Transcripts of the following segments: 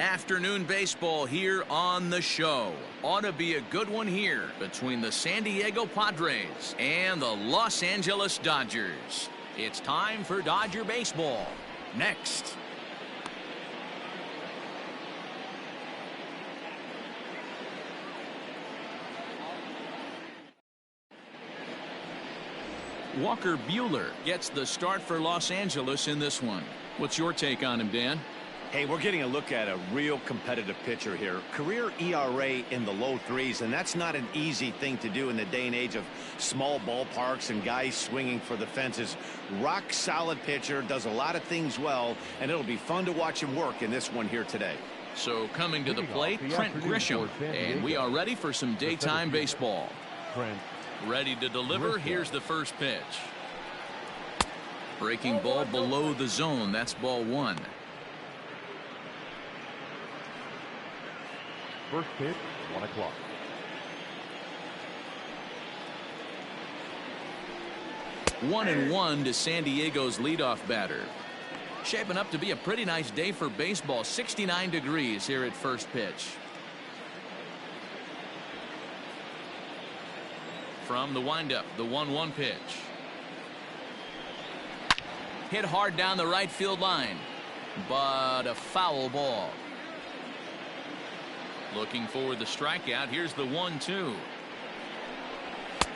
Afternoon baseball here on the show. Ought to be a good one here between the San Diego Padres and the Los Angeles Dodgers. It's time for Dodger baseball. Next. Walker Buehler gets the start for Los Angeles in this one. What's your take on him, Dan? Hey, we're getting a look at a real competitive pitcher here. Career ERA in the low threes, and that's not an easy thing to do in the day and age of small ballparks and guys swinging for the fences. Rock solid pitcher, does a lot of things well, and it'll be fun to watch him work in this one here today. So coming to the plate, Trent Grisham, and we are ready for some daytime baseball. Ready to deliver. Here's the first pitch. Breaking ball below the zone. That's ball one. First pitch, 1 o'clock. One and one to San Diego's leadoff batter. Shaping up to be a pretty nice day for baseball. 69 degrees here at first pitch. From the windup, the 1-1 pitch. Hit hard down the right field line, but a foul ball. Looking for the strikeout. Here's the 1-2.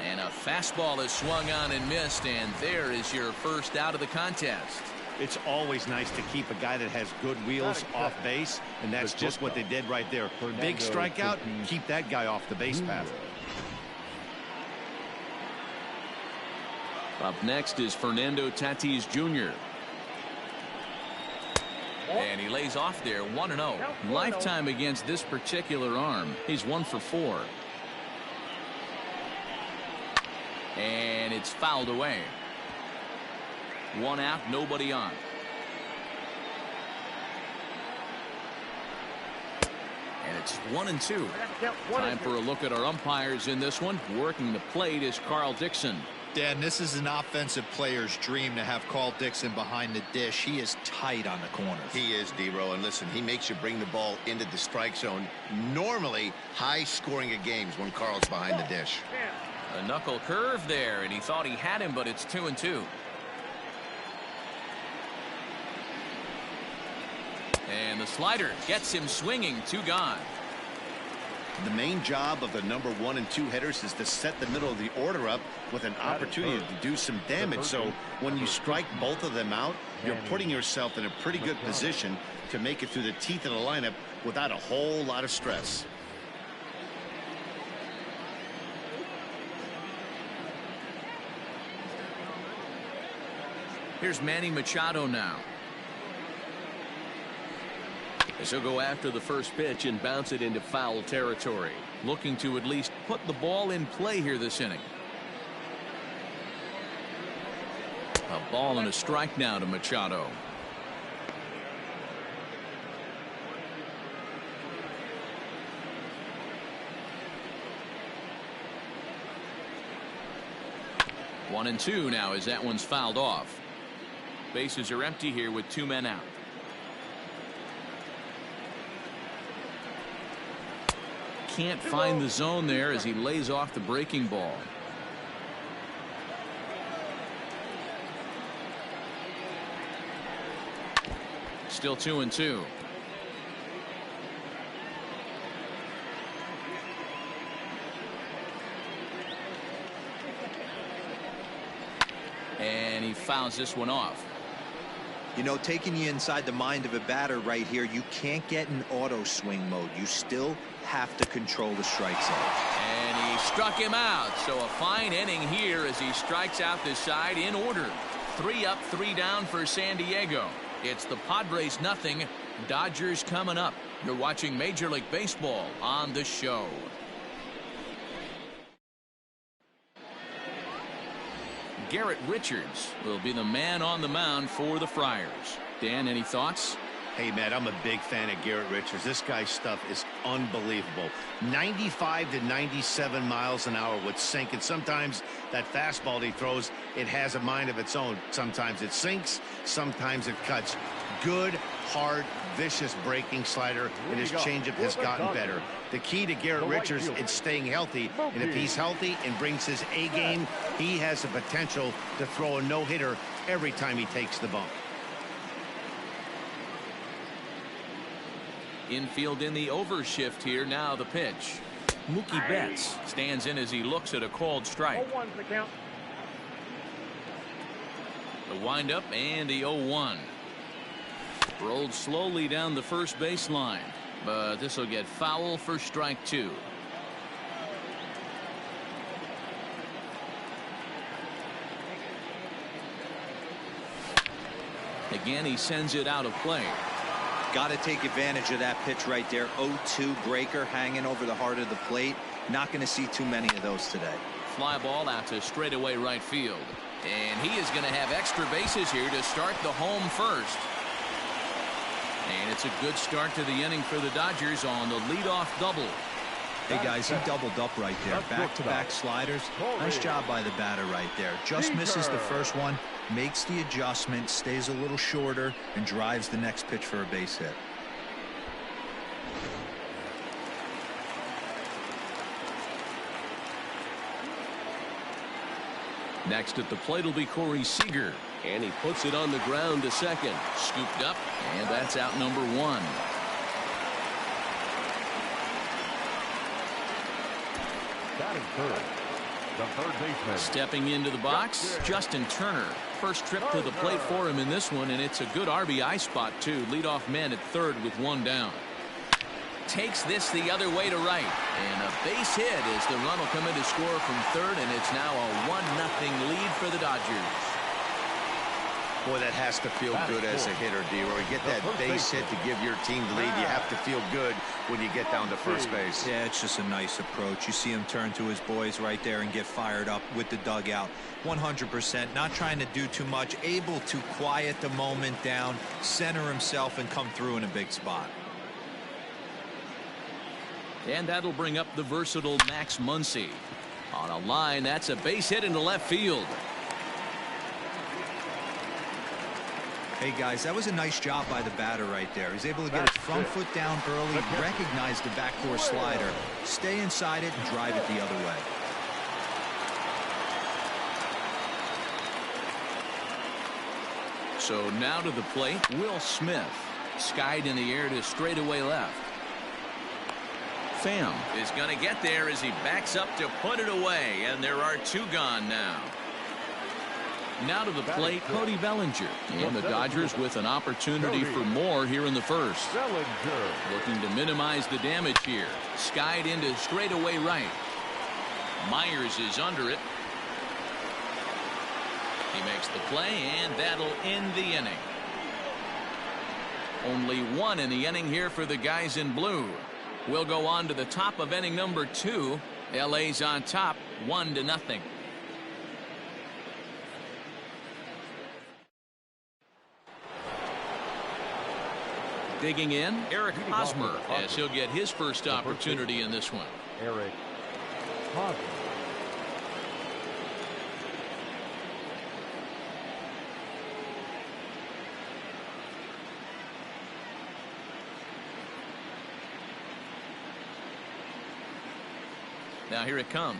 And a fastball is swung on and missed, and there is your first out of the contest. It's always nice to keep a guy that has good wheels off base, and that's just what they did right there. Big strikeout, keep that guy off the base path. Up next is Fernando Tatis Jr. And he lays off there, 1-0. Lifetime against this particular arm. He's 1 for 4. And it's fouled away. 1 out, nobody on. And it's 1-2. Time for a look at our umpires in this one. Working the plate is Carl Dixon. Dan, this is an offensive player's dream to have Carl Dixon behind the dish. He is tight on the corners. He is, D-Row, and listen, he makes you bring the ball into the strike zone. Normally, high scoring of games when Carl's behind the dish. A knuckle curve there, and he thought he had him, but it's 2-2. And the slider gets him swinging, 2 gone. The main job of the number 1 and 2 hitters is to set the middle of the order up with an opportunity to do some damage. So when you strike both of them out, you're putting yourself in a pretty good position to make it through the teeth of the lineup without a whole lot of stress. Here's Manny Machado now. As he'll go after the first pitch and bounce it into foul territory. Looking to at least put the ball in play here this inning. A ball and a strike now to Machado. One and 2 now as that one's fouled off. Bases are empty here with 2 men out. Can't find the zone there as he lays off the breaking ball. Still 2-2. And he fouls this one off. You know, taking you inside the mind of a batter right here, you can't get in auto swing mode. You still have to control the strike zone. And he struck him out. So a fine inning here as he strikes out this side in order. 3 up, 3 down for San Diego. It's the Padres nothing. Dodgers coming up. You're watching Major League Baseball on the show. Garrett Richards will be the man on the mound for the Friars. Dan, any thoughts? Hey, Matt, I'm a big fan of Garrett Richards. This guy's stuff is unbelievable. 95 to 97 miles an hour with sink, and sometimes that fastball he throws, it has a mind of its own. Sometimes it sinks, sometimes it cuts. Good hard, vicious breaking slider, and his changeup has gotten better. The key to Garrett Richards is staying healthy, and if he's healthy and brings his A game, he has the potential to throw a no-hitter every time he takes the bump. Infield in the overshift here. Now the pitch. Mookie Betts stands in as he looks at a called strike. The windup and the 0-1. Rolled slowly down the first baseline, but this will get foul for strike 2. Again, he sends it out of play. Got to take advantage of that pitch right there. 0-2 breaker hanging over the heart of the plate. Not going to see too many of those today. Fly ball out to straightaway right field. And he is going to have extra bases here to start the home first. And it's a good start to the inning for the Dodgers on the leadoff double. Hey guys, he doubled up right there. Back-to-back sliders. Nice job by the batter right there. Just misses the first one, makes the adjustment, stays a little shorter, and drives the next pitch for a base hit. Next at the plate will be Corey Seager. And he puts it on the ground to second. Scooped up, and that's out number 1. Batting third, the third baseman. Stepping into the box, Justin Turner. First trip to the plate for him in this one, and it's a good RBI spot, too. Leadoff man at third with 1 down. Takes this the other way to right. And a base hit as the run will come in to score from third, and it's now a 1-0 lead for the Dodgers. Boy, that has to feel good as a hitter, D-Roy. Get that base hit to give your team the lead. You have to feel good when you get down to first base. Yeah, it's just a nice approach. You see him turn to his boys right there and get fired up with the dugout. 100%, not trying to do too much, able to quiet the moment down, center himself, and come through in a big spot. And that'll bring up the versatile Max Muncy. On a line, that's a base hit into left field. Hey guys, that was a nice job by the batter right there. He's able to get his front foot down early, recognize the backdoor slider, stay inside it, and drive it the other way. So now to the plate, Will Smith. Skied in the air to straightaway left. Pham is going to get there as he backs up to put it away, and there are 2 gone now. Now to the plate, Cody Bellinger. And the Dodgers with an opportunity for more here in the first. Looking to minimize the damage here. Skied into straightaway right. Myers is under it. He makes the play, and that'll end the inning. Only 1 in the inning here for the guys in blue. We'll go on to the top of inning number 2. LA's on top, 1-0. Digging in, Eric Hosmer, as he'll get his first opportunity in this one. Eric Hosmer. Now here it comes.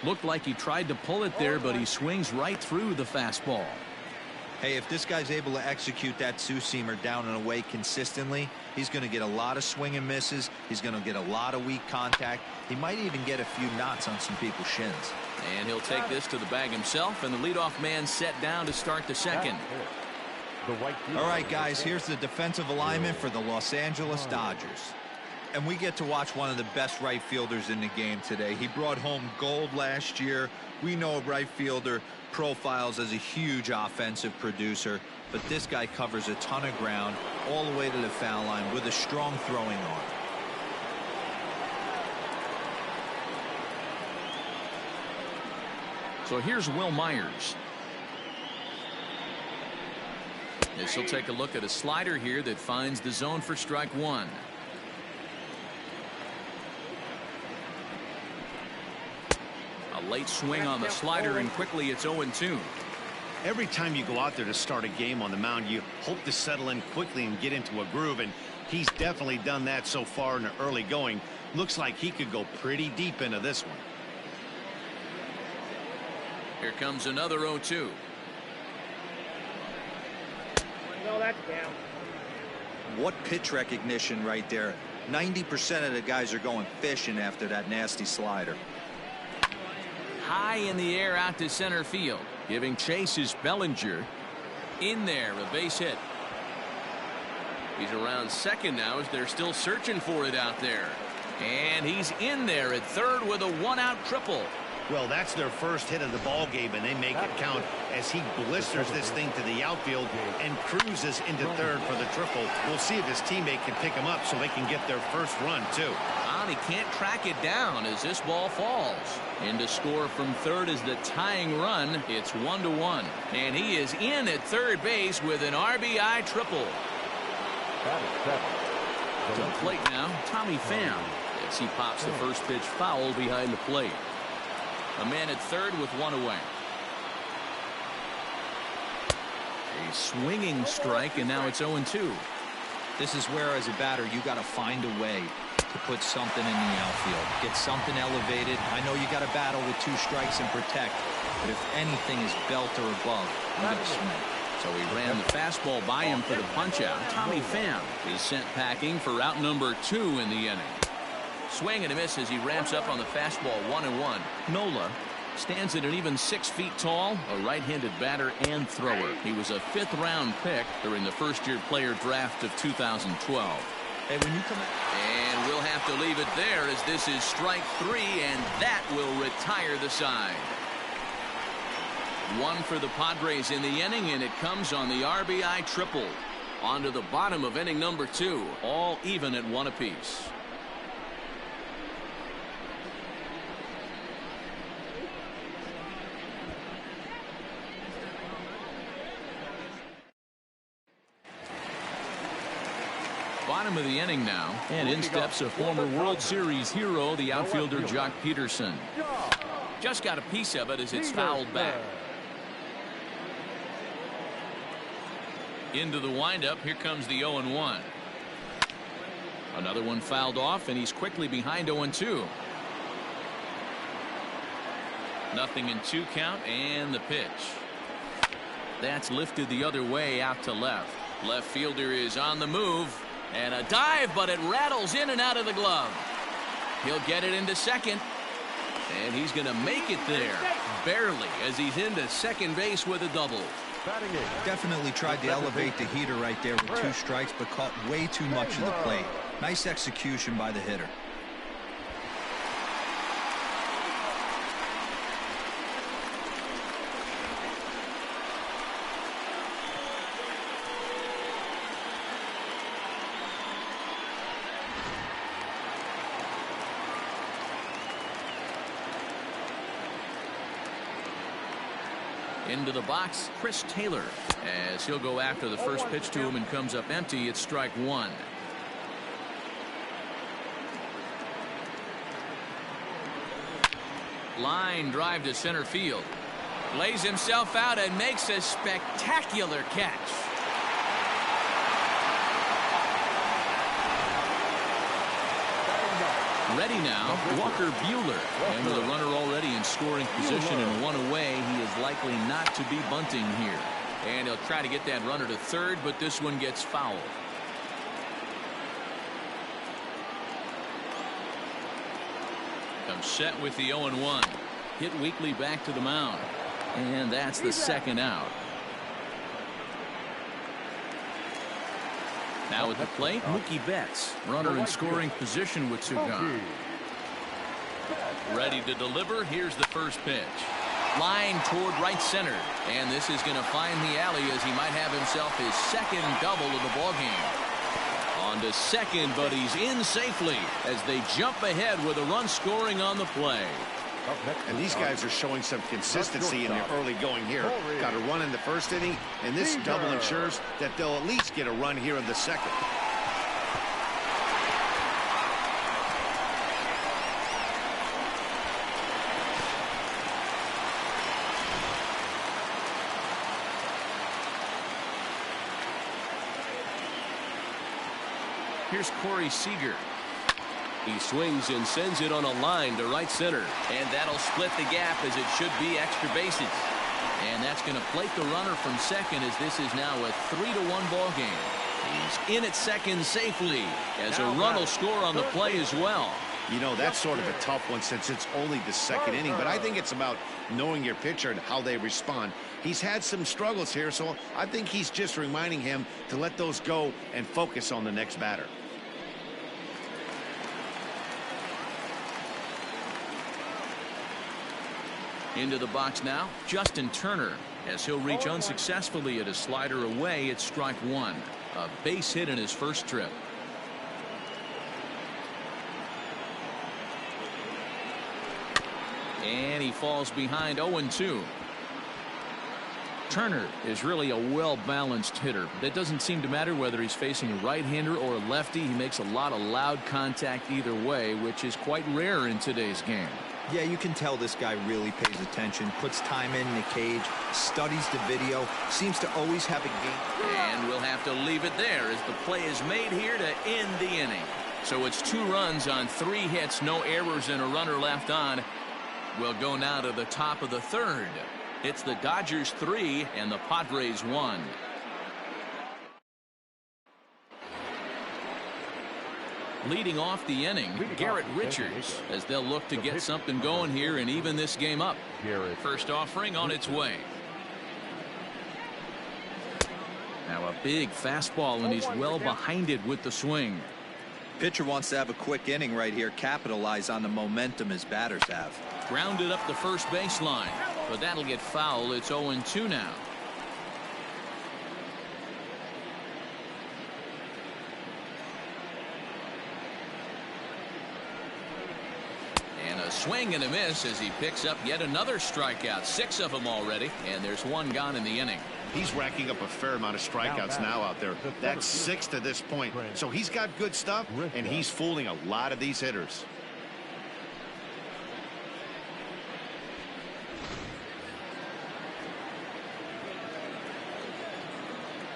Looked like he tried to pull it there, but he swings right through the fastball. Hey, if this guy's able to execute that two-seamer down and away consistently, he's going to get a lot of swing and misses. He's going to get a lot of weak contact. He might even get a few knots on some people's shins. And he'll take this to the bag himself, and the leadoff man set down to start the second. All right, guys, here's the defensive alignment for the Los Angeles Dodgers. And we get to watch one of the best right fielders in the game today. He brought home gold last year. We know a right fielder profiles as a huge offensive producer, but this guy covers a ton of ground all the way to the foul line with a strong throwing arm. So here's Will Myers. As he'll take a look at a slider here that finds the zone for strike 1. A late swing on the slider, and quickly it's 0-2. Every time you go out there to start a game on the mound, you hope to settle in quickly and get into a groove, and he's definitely done that so far in the early going. Looks like he could go pretty deep into this one. Here comes another 0-2. No, that's down. What pitch recognition right there. 90% of the guys are going fishing after that nasty slider. High in the air out to center field. Giving chase is Bellinger. In there, a base hit. He's around second now as they're still searching for it out there. And he's in there at third with a one-out triple. Well, that's their first hit of the ball game, and they make it count as he blisters this thing to the outfield and cruises into third for the triple. We'll see if his teammate can pick him up so they can get their first run, too. He can't track it down as this ball falls. And to score from third is the tying run. It's 1-1. And he is in at third base with an RBI triple. To the plate now, Tommy Pham, as he pops the first pitch foul behind the plate. A man at third with one away. A swinging strike, and now it's 0-2. This is where, as a batter, you got to find a way to put something in the outfield. Get something elevated. I know you got to battle with 2 strikes and protect, but if anything is belt or above, you got to swing. So he ran the fastball by him for the punch-out. Tommy Pham is sent packing for route number 2 in the inning. Swing and a miss as he ramps up on the fastball. 1-1. Nola stands at an even 6 feet tall, a right-handed batter and thrower. He was a 5th-round pick during the first-year player draft of 2012. Hey, when you come in. And we'll have to leave it there as this is strike 3, and that will retire the side. 1 for the Padres in the inning, and it comes on the RBI triple. On to the bottom of inning number 2, all even at 1 apiece. Bottom of the inning now, and in steps a former World Series hero, the outfielder Jock Peterson. Just got a piece of it as it's fouled back. Into the windup, here comes the 0-1. Another one fouled off, and he's quickly behind 0-2. Nothing in 2 count, and the pitch. That's lifted the other way out to left. Left fielder is on the move. And a dive, but it rattles in and out of the glove. He'll get it into second. And he's going to make it there. Barely, as he's into second base with a double. Definitely tried to elevate the heater right there with 2 strikes, but caught way too much of the plate. Nice execution by the hitter. Into the box, Chris Taylor, as he'll go after the first pitch to him and comes up empty. It's strike 1. Line drive to center field. Lays himself out and makes a spectacular catch. Ready now, Walker Buehler. And with a runner already in scoring position and 1 away, he is likely not to be bunting here. And he'll try to get that runner to third, but this one gets fouled. Comes set with the 0-1. Hit weakly back to the mound. And that's the second out. Now at the plate, Mookie Betts, runner in scoring position with 2 gone. Ready to deliver. Here's the first pitch. Line toward right center. And this is going to find the alley as he might have himself his second double of the ballgame. On to second, but he's in safely as they jump ahead with a run scoring on the play. And these guys are showing some consistency in the early going here. Got a run in the first inning, and this double ensures that they'll at least get a run here in the second. Here's Corey Seager. He swings and sends it on a line to right center. And that'll split the gap as it should be extra bases. And that's going to plate the runner from second as this is now a 3-1 ball game. He's in at second safely as a run will score on the play as well. You know, that's sort of a tough one since it's only the second inning, but I think it's about knowing your pitcher and how they respond. He's had some struggles here, so I think he's just reminding him to let those go and focus on the next batter. Into the box now, Justin Turner, as he'll reach unsuccessfully at a slider away. It's strike one. A base hit in his first trip. And he falls behind 0-2. Turner is really a well-balanced hitter. It doesn't seem to matter whether he's facing a right-hander or a lefty. He makes a lot of loud contact either way, which is quite rare in today's game. Yeah, you can tell this guy really pays attention, puts time in the cage, studies the video, seems to always have a game. And we'll have to leave it there as the play is made here to end the inning. So it's 2 runs on 3 hits, no errors and a runner left on. We'll go now to the top of the third. It's the Dodgers 3 and the Padres 1. Leading off the inning, Garrett Richards, as they'll look to get something going here and even this game up. First offering on its way. Now a big fastball, and he's well behind it with the swing. Pitcher wants to have a quick inning right here, capitalize on the momentum his batters have. Grounded up the first baseline, but that'll get foul. It's 0-2 now. And a swing and a miss as he picks up yet another strikeout. 6 of them already, and there's 1 gone in the inning. He's racking up a fair amount of strikeouts now out there. That's 6 to this point. So he's got good stuff, and he's fooling a lot of these hitters.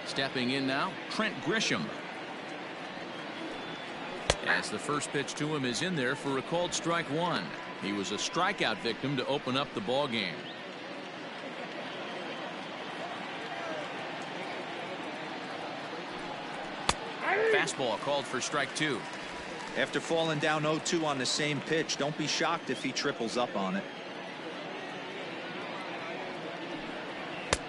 Stepping in now, Trent Grisham. As the first pitch to him is in there for a called strike 1. He was a strikeout victim to open up the ball game. Fastball called for strike 2. After falling down 0-2 on the same pitch, don't be shocked if he triples up on it.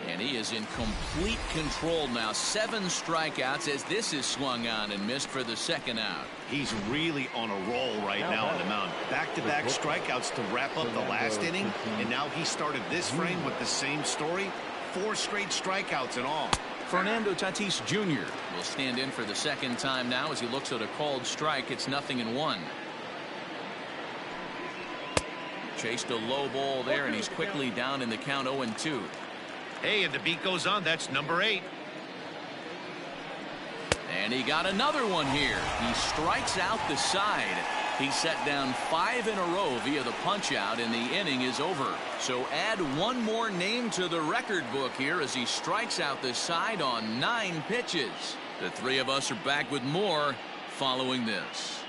And he is in complete control now. 7 strikeouts as this is swung on and missed for the second out. He's really on a roll right now on the mound. Back-to-back strikeouts to wrap up the last inning, and now he started this frame with the same story. 4 straight strikeouts in all. Fernando Tatis Jr. will stand in for the second time now as he looks at a called strike. It's 0-1. Chased a low ball there, and he's quickly down in the count 0-2. Hey, and the beat goes on. That's number 8. And he got another one here. He strikes out the side. He set down 5 in a row via the punch out, and the inning is over. So add 1 more name to the record book here as he strikes out the side on 9 pitches. The 3 of us are back with more following this.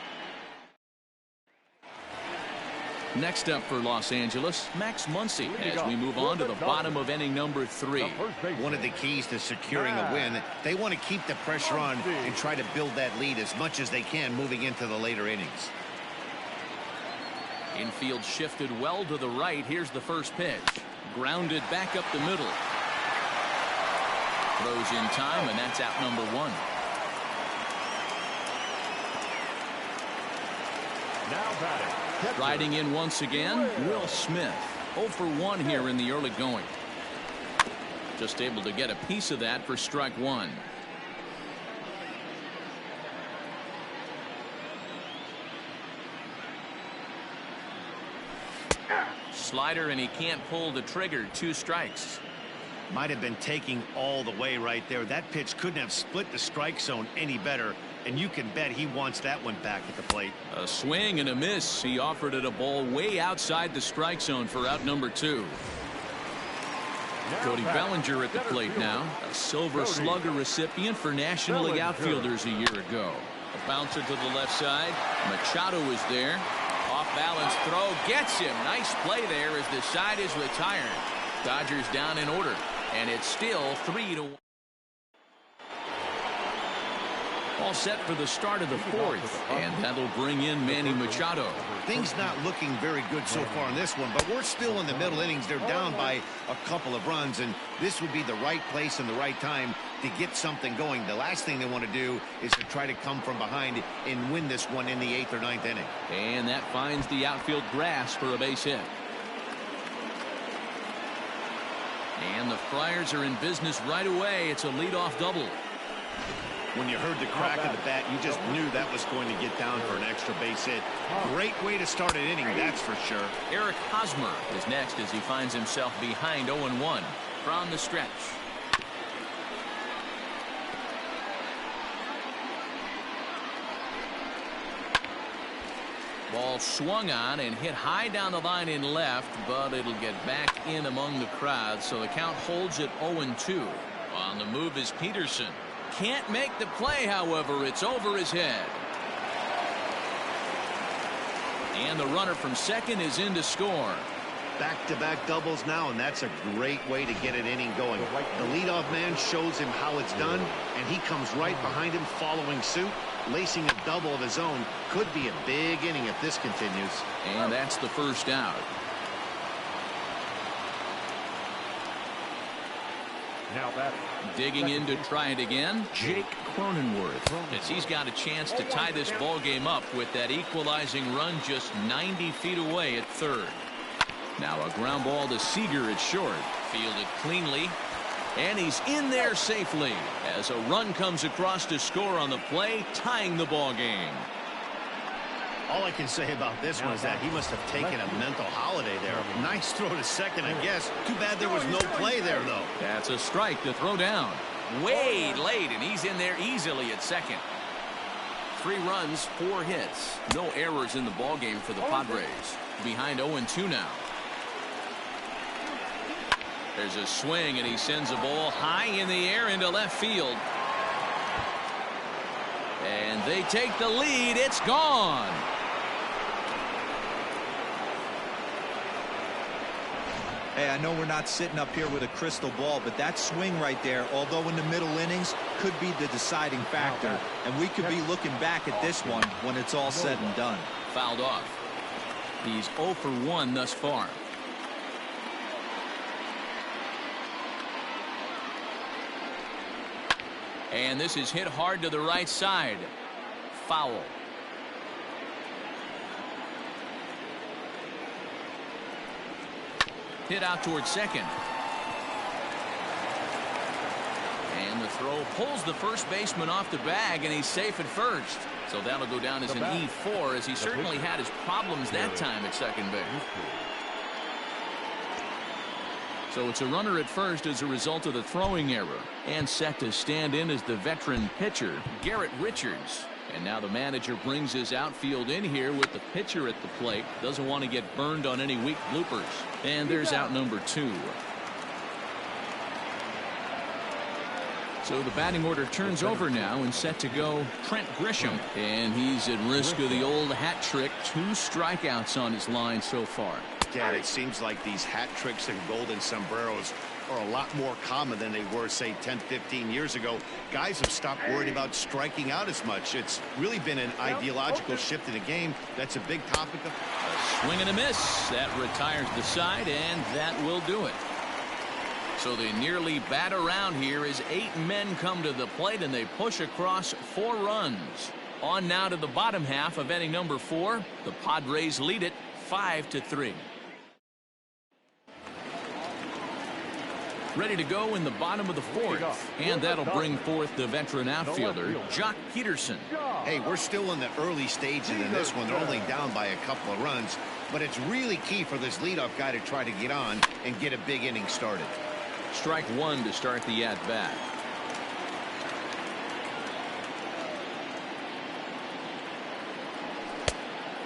Next up for Los Angeles, Max Muncy, as we move on to the bottom of inning number 3. One of the keys to securing a win, they want to keep the pressure on and try to build that lead as much as they can moving into the later innings. Infield shifted well to the right. Here's the first pitch. Grounded back up the middle. Throws in time, and that's out number 1. Now batting. Riding in once again, Will Smith. 0 for 1 here in the early going. Just able to get a piece of that for strike 1. Slider, and he can't pull the trigger. 2 strikes. Might have been taking all the way right there. That pitch couldn't have split the strike zone any better, and you can bet he wants that one back at the plate. A swing and a miss. He offered it a ball way outside the strike zone for out number 2. Cody Bellinger at the plate now, a Silver Slugger recipient for National League outfielders a year ago. Bouncer to the left side. Machado is there. Off balance throw gets him. Nice play there as the side is retired. Dodgers down in order, and it's still 3-1. All set for the start of the fourth, and that'll bring in Manny Machado. Things not looking very good so far in this one, but we're still in the middle innings. They're down by a couple of runs, and this would be the right place and the right time to get something going. The last thing they want to do is to try to come from behind and win this one in the 8th or 9th inning. And that finds the outfield grass for a base hit. And the Friars are in business right away. It's a leadoff double. When you heard the crack of the bat, you just knew that was going to get down for an extra base hit. Great way to start an inning, that's for sure. Eric Hosmer is next as he finds himself behind 0-1 from the stretch. Ball swung on and hit high down the line in left, but it'll get back in among the crowd, so the count holds at 0-2. On the move is Peterson. Can't make the play, however. It's over his head. And the runner from second is in to score. Back-to-back doubles now, and that's a great way to get an inning going. The leadoff man shows him how it's done, and he comes right behind him following suit. Lacing a double of his own could be a big inning if this continues. And that's the first out. Now that digging in to try it again, Jake Cronenworth, as he's got a chance to tie this ball game up with that equalizing run just 90 feet away at third. Now a ground ball to Seager at short, fielded cleanly, and he's in there safely as a run comes across to score on the play, tying the ball game. All I can say about this one is that he must have taken a mental holiday there. Nice throw to second, I guess. Too bad there was no play there, though. That's a strike to throw down. Way late, and he's in there easily at second. 3 runs, 4 hits. No errors in the ballgame for the Padres. Behind 0-2 now. There's a swing, and he sends a ball high in the air into left field. And they take the lead. It's gone. Hey, I know we're not sitting up here with a crystal ball, but that swing right there, although in the middle innings, could be the deciding factor. And we could be looking back at this one when it's all said and done. Fouled off. He's 0 for 1 thus far. And this is hit hard to the right side. Foul. Hit out towards second. And the throw pulls the first baseman off the bag, and he's safe at first. So that'll go down as an E4, as he certainly had his problems that time at second base. So it's a runner at first as a result of the throwing error. And set to stand in as the veteran pitcher, Garrett Richards. And now the manager brings his outfield in here with the pitcher at the plate. Doesn't want to get burned on any weak bloopers. And there's out number 2. So the batting order turns over now, and set to go Trent Grisham. And he's at risk of the old hat trick. 2 strikeouts on his line so far. Dad, it seems like these hat tricks and golden sombreros are a lot more common than they were, say, 10, 15 years ago. Guys have stopped worrying about striking out as much. It's really been an ideological shift in the game. That's a big topic of... A swing and a miss. That retires the side, and that will do it. So they nearly bat around here as 8 men come to the plate, and they push across 4 runs. On now to the bottom half of inning number 4. The Padres lead it 5-3. Ready to go in the bottom of the 4th, and that'll bring forth the veteran outfielder, Jock Peterson. Hey, we're still in the early stages in this one. They're only down by a couple of runs, but it's really key for this leadoff guy to try to get on and get a big inning started. Strike 1 to start the at-bat.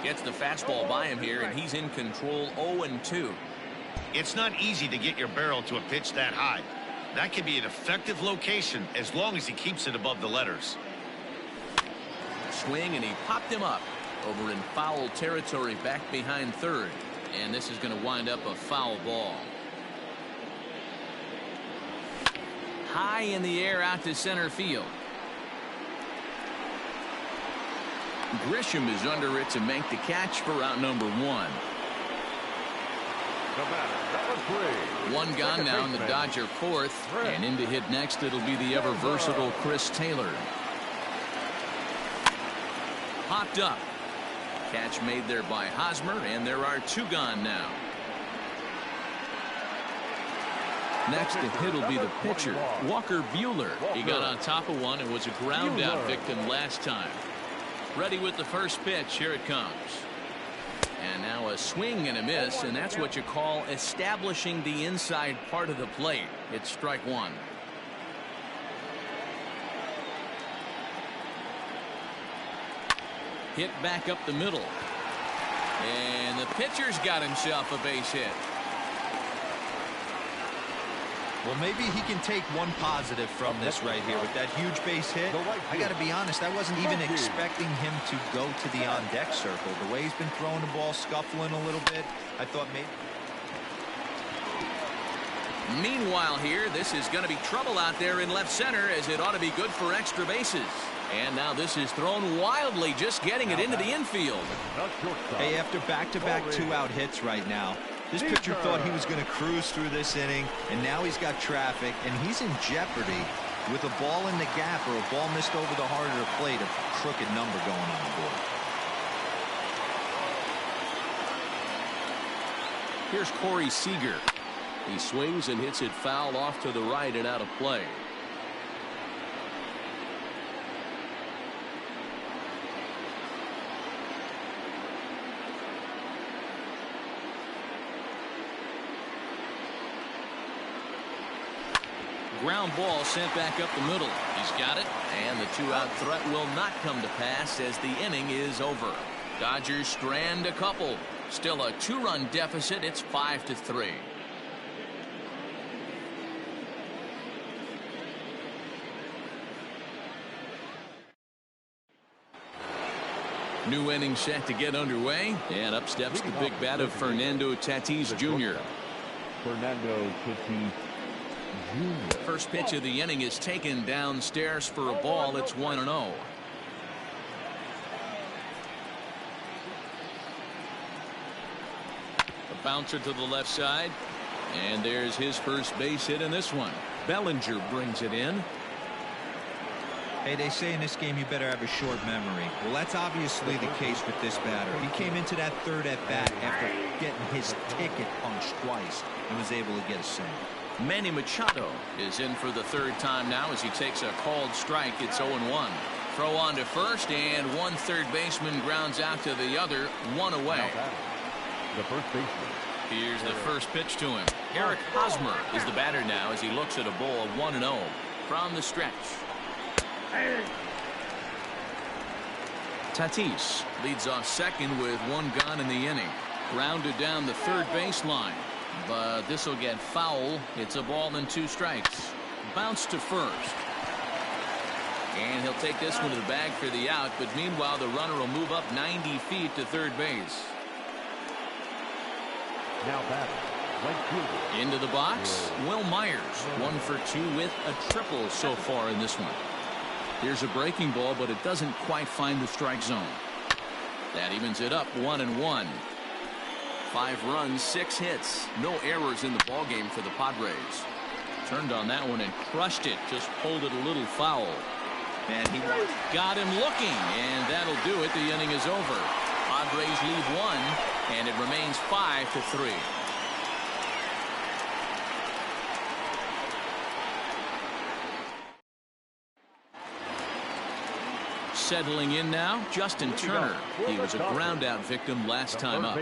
Gets the fastball by him here, and he's in control. 0-2. It's not easy to get your barrel to a pitch that high. That can be an effective location as long as he keeps it above the letters. Swing, and he popped him up over in foul territory back behind third. And this is going to wind up a foul ball. High in the air out to center field. Grisham is under it to make the catch for out number one. One gone now in the Dodger fourth, and in to hit next it'll be the ever versatile Chris Taylor. Popped up. Catch made there by Hosmer, and there are two gone now. Next to hit will be the pitcher, Walker Buehler. He got on top of one and was a ground out victim last time. Ready with the first pitch. Here it comes. And now a swing and a miss, and that's what you call establishing the inside part of the plate. It's strike one. Hit back up the middle. And the pitcher's got himself a base hit. Well, maybe he can take one positive from this right here with that huge base hit. I got to be honest, I wasn't even expecting him to go to the on-deck circle. The way he's been throwing the ball, scuffling a little bit, I thought maybe. Meanwhile here, this is going to be trouble out there in left center, as it ought to be good for extra bases. And now this is thrown wildly, just getting it into the infield. Hey, after back-to-back two-out hits right now, this pitcher thought he was going to cruise through this inning, and now he's got traffic, and he's in jeopardy with a ball in the gap or a ball missed over the heart of the plate, a crooked number going on the board. Here's Corey Seager. He swings and hits it foul off to the right and out of play. Ground ball sent back up the middle. He's got it, and the two-out threat will not come to pass as the inning is over. Dodgers strand a couple. Still a two-run deficit. It's 5-3. New inning set to get underway, and up steps the big bat of Fernando Tatis Jr. Fernando Tatis Jr. First pitch of the inning is taken downstairs for a ball. It's 1-0. A bouncer to the left side, and there's his first base hit in this one. Bellinger brings it in. Hey, they say in this game you better have a short memory. Well, that's obviously the case with this batter. He came into that third at bat after getting his ticket punched twice and was able to get a single. Manny Machado is in for the third time now as he takes a called strike. It's 0-1. Throw on to first, and one third baseman grounds out to the other. One away. The first baseman. Here's the first pitch to him. Eric Hosmer is the batter now as he looks at a ball 1-0 from the stretch. Tatis leads off second with one gone in the inning. Grounded down the third baseline. But this will get foul. It's a ball and two strikes. Bounce to first. And he'll take this one to the bag for the out. But meanwhile, the runner will move up 90 feet to third base. Now batting, right fielder. Into the box, Will Myers. 1 for 2 with a triple so far in this one. Here's a breaking ball, but it doesn't quite find the strike zone. That evens it up 1-1. 5 runs, 6 hits, no errors in the ballgame for the Padres. Turned on that one and crushed it, just pulled it a little foul. And he got him looking, and that'll do it. The inning is over. Padres lead 1, and it remains 5-3. Settling in now, Justin Turner. He was a ground-out victim last time up.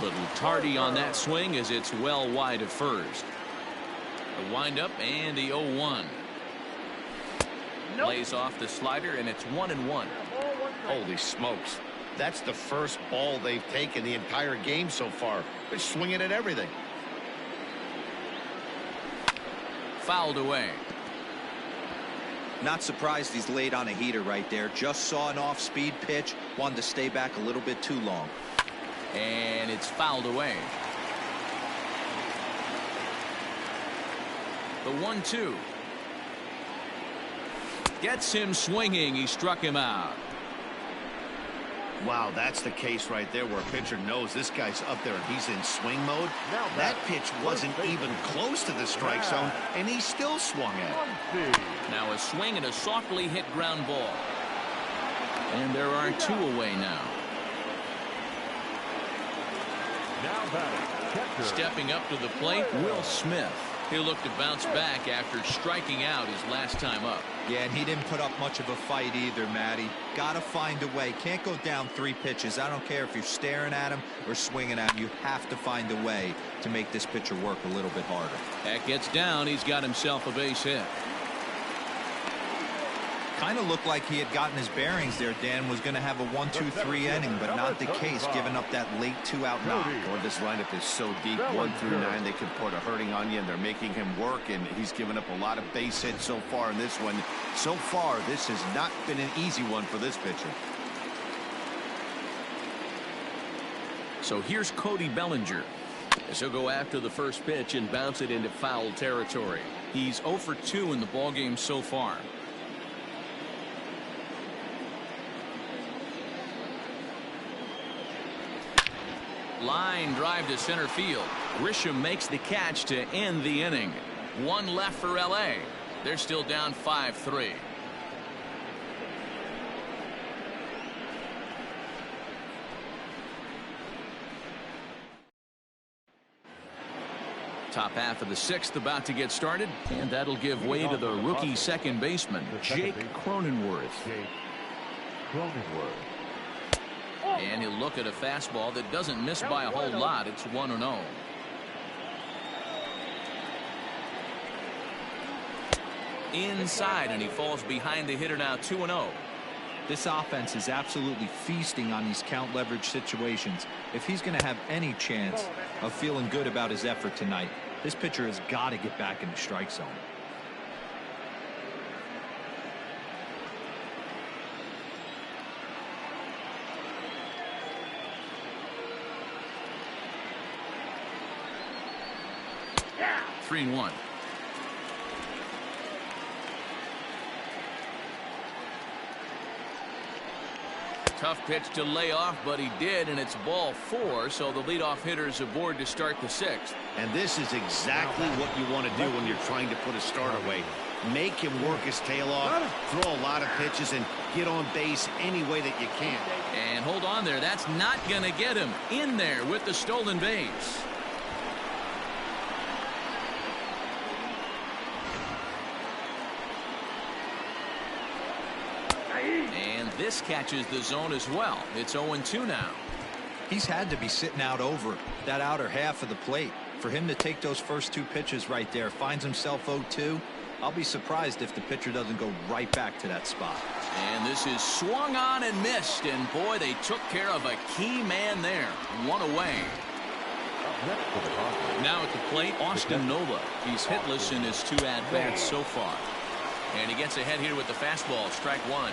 Little tardy on that swing as it's well wide of first. The windup and the 0-1. Lays off the slider, and it's 1-1. Holy smokes. That's the first ball they've taken the entire game so far. They're swinging at everything. Fouled away. Not surprised he's laid on a heater right there. Just saw an off-speed pitch. Wanted to stay back a little bit too long. And it's fouled away. The 1-2. Gets him swinging. He struck him out. Wow, that's the case right there where a pitcher knows this guy's up there and he's in swing mode. That pitch wasn't even close to the strike zone, and he still swung at it. Now a swing and a softly hit ground ball. And there are 2 away now. Stepping up to the plate, Will Smith. He'll look to bounce back after striking out his last time up. Yeah, and he didn't put up much of a fight either, Matty. Gotta find a way. Can't go down 3 pitches. I don't care if you're staring at him or swinging at him. You have to find a way to make this pitcher work a little bit harder. That gets down. He's got himself a base hit. Kind of looked like he had gotten his bearings there. Dan was going to have a 1-2-3 inning, but not the case, giving up that late 2-out knock. Or this lineup is so deep, 1 through 9, they can put a hurting on you, and they're making him work, and he's given up a lot of base hits so far in this one. So far, this has not been an easy one for this pitcher. So here's Cody Bellinger, as he'll go after the first pitch and bounce it into foul territory. He's 0 for 2 in the ballgame so far. Line drive to center field. Grisham makes the catch to end the inning. 1 left for LA. They're still down 5-3. Top half of the 6th about to get started, and that'll give way to the rookie second baseman, Jake Cronenworth. And he'll look at a fastball that doesn't miss by a whole lot. It's 1-0. Inside, and he falls behind the hitter now. 2-0. This offense is absolutely feasting on these count leverage situations. If he's going to have any chance of feeling good about his effort tonight, this pitcher has got to get back in the strike zone. Yeah. 3-1. Tough pitch to lay off, but he did, and it's ball 4, so the leadoff hitter is aboard to start the 6th. And this is exactly what you want to do when you're trying to put a start away. Make him work his tail off, throw a lot of pitches, and get on base any way that you can. And hold on there. That's not going to get him in there with the stolen base. And this catches the zone as well. It's 0-2 now. He's had to be sitting out over that outer half of the plate. For him to take those first 2 pitches right there, finds himself 0-2. I'll be surprised if the pitcher doesn't go right back to that spot. And this is swung on and missed. And boy, they took care of a key man there. 1 away. Now at the plate, Austin Nova. He's hitless in his 2 at-bats so far. And he gets ahead here with the fastball. Strike 1.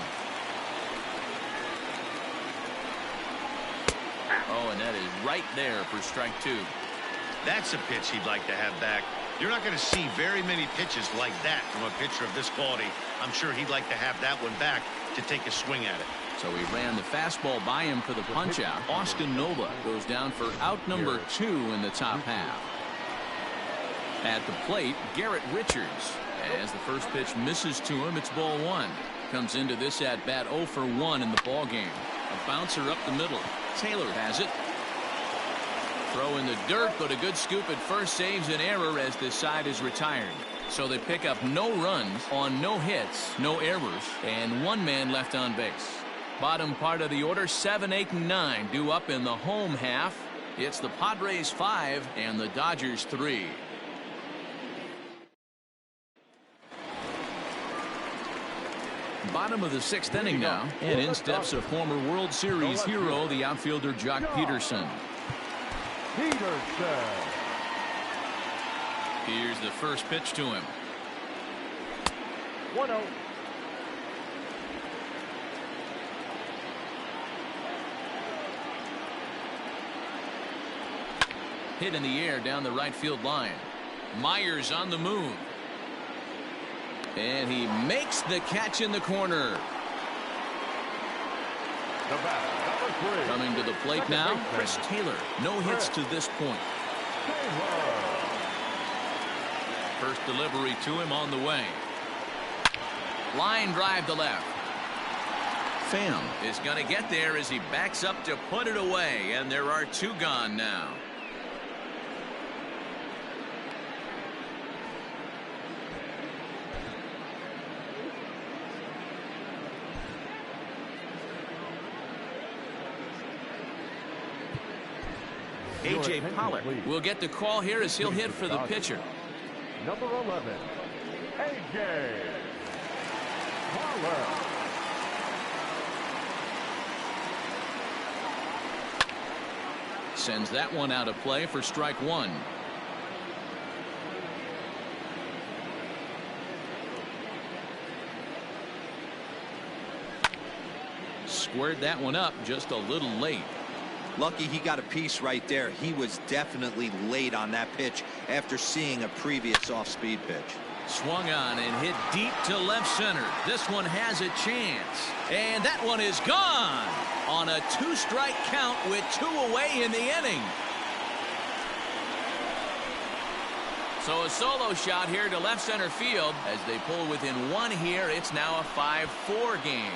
Oh, and that is right there for strike 2. That's a pitch he'd like to have back. You're not going to see very many pitches like that from a pitcher of this quality. I'm sure he'd like to have that one back to take a swing at it. So he ran the fastball by him for the punch out. Austin Nova goes down for out number 2 in the top half. At the plate, Garrett Richards. As the first pitch misses to him, it's ball 1. Comes into this at bat 0 for 1 in the ball game. A bouncer up the middle. Taylor has it. Throw in the dirt, but a good scoop at first saves an error as this side is retired. So they pick up no runs on no hits, no errors, and 1 man left on base. Bottom part of the order, 7, 8, and 9 due up in the home half. It's the Padres 5 and the Dodgers 3. Bottom of the 6th inning now, and in steps a former World Series hero, the outfielder Jock Peterson. Here's the first pitch to him. 1-0. Hit in the air down the right field line. Myers on the move. And he makes the catch in the corner. The batter, number 3. Coming to the plate now, Chris Taylor. No hits to this point. First delivery to him on the way. Line drive to left. Pham is going to get there as he backs up to put it away, and there are 2 gone now. A.J. Pollock will get the call here as he'll hit for the pitcher. Number 11, A.J. Pollock. Sends that one out of play for strike 1. Squared that one up just a little late. Lucky he got a piece right there. He was definitely late on that pitch after seeing a previous off-speed pitch. Swung on and hit deep to left center. This one has a chance. And that one is gone on a 2-strike count with 2 away in the inning. So a solo shot here to left center field as they pull within 1 here. It's now a 5-4 game.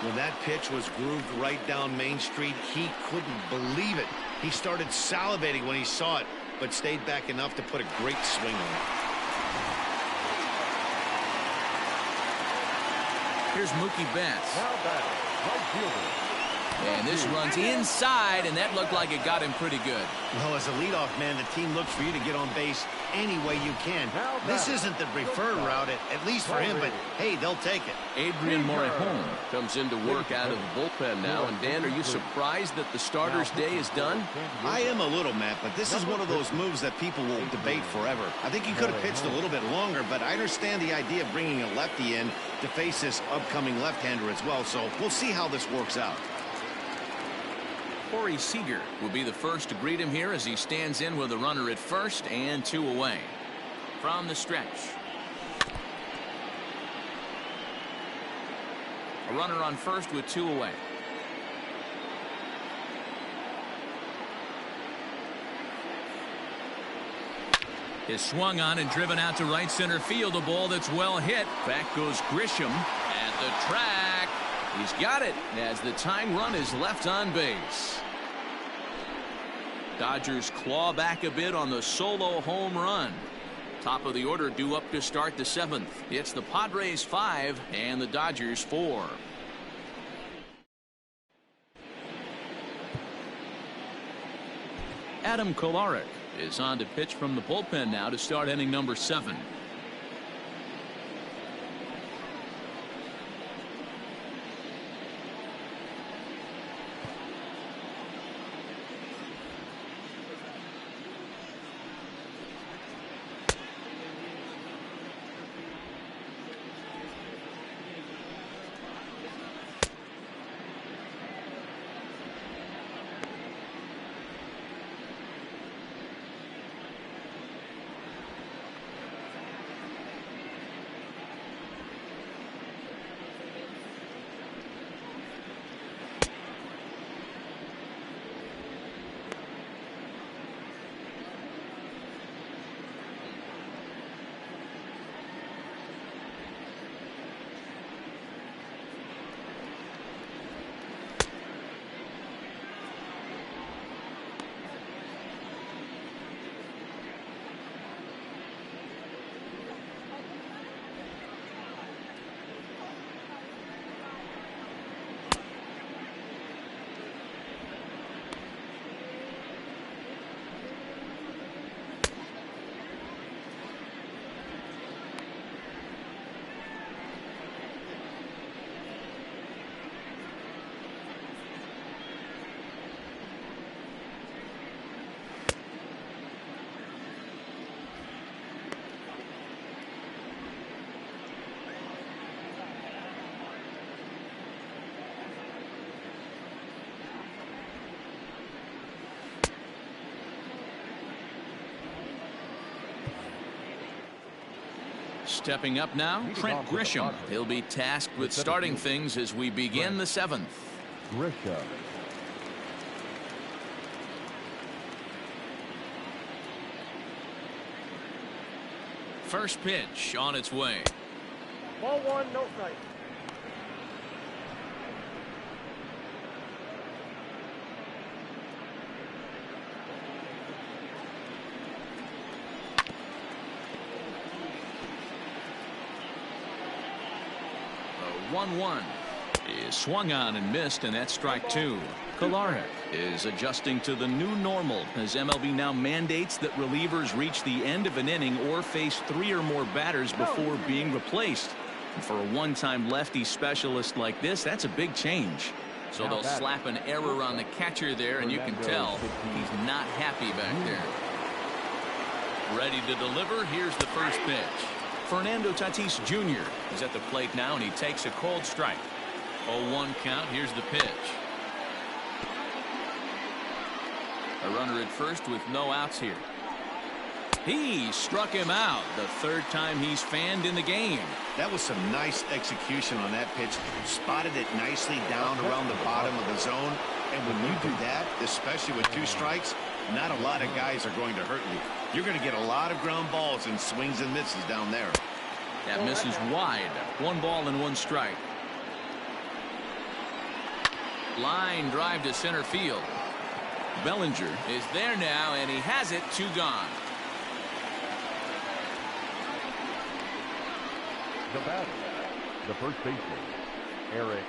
When that pitch was grooved right down Main Street, he couldn't believe it. He started salivating when he saw it, but stayed back enough to put a great swing on it. Here's Mookie Betts. Now batting, right fielder. And this runs inside, and that looked like it got him pretty good. Well, as a leadoff man, the team looks for you to get on base any way you can. This isn't the preferred route, at least for him, but hey, they'll take it. Adrian Morejon comes into work out of the bullpen now. And Dan, are you surprised that the starter's day is done? I am a little, Matt, but this is one of those moves that people will debate forever. I think he could have pitched a little bit longer, but I understand the idea of bringing a lefty in to face this upcoming left-hander as well, so we'll see how this works out. Corey Seager will be the first to greet him here as he stands in with a runner at first and 2 away. From the stretch. A runner on first with 2 away. Is swung on and driven out to right center field. A ball that's well hit. Back goes Grisham at the track. He's got it as the tying run is left on base. Dodgers claw back a bit on the solo home run. Top of the order due up to start the 7th. It's the Padres 5 and the Dodgers 4. Adam Kolarek is on to pitch from the bullpen now to start inning number 7. Stepping up now, Trent Grisham. He'll be tasked with starting things as we begin the 7th. Grisham. First pitch on its way. Ball 1, no strike. The 1-1 is swung on and missed, and that's strike 2. Kolarek is adjusting to the new normal as MLB now mandates that relievers reach the end of an inning or face 3 or more batters before being replaced. And for a one-time lefty specialist like this, that's a big change. So they'll slap an error on the catcher there, and you can tell he's not happy back there. Ready to deliver. Here's the first pitch. Fernando Tatis Jr. is at the plate now, and he takes a cold strike. 0-1 count. Here's the pitch. A runner at first with no outs here. He struck him out the 3rd time he's fanned in the game. That was some nice execution on that pitch. Spotted it nicely down around the bottom of the zone. And when you do that, especially with 2 strikes, not a lot of guys are going to hurt you. You're going to get a lot of ground balls and swings and misses down there. That misses wide. 1 ball and 1 strike. Line drive to center field. Bellinger is there now, and he has it. 2 gone. The batter, the first baseman, Eric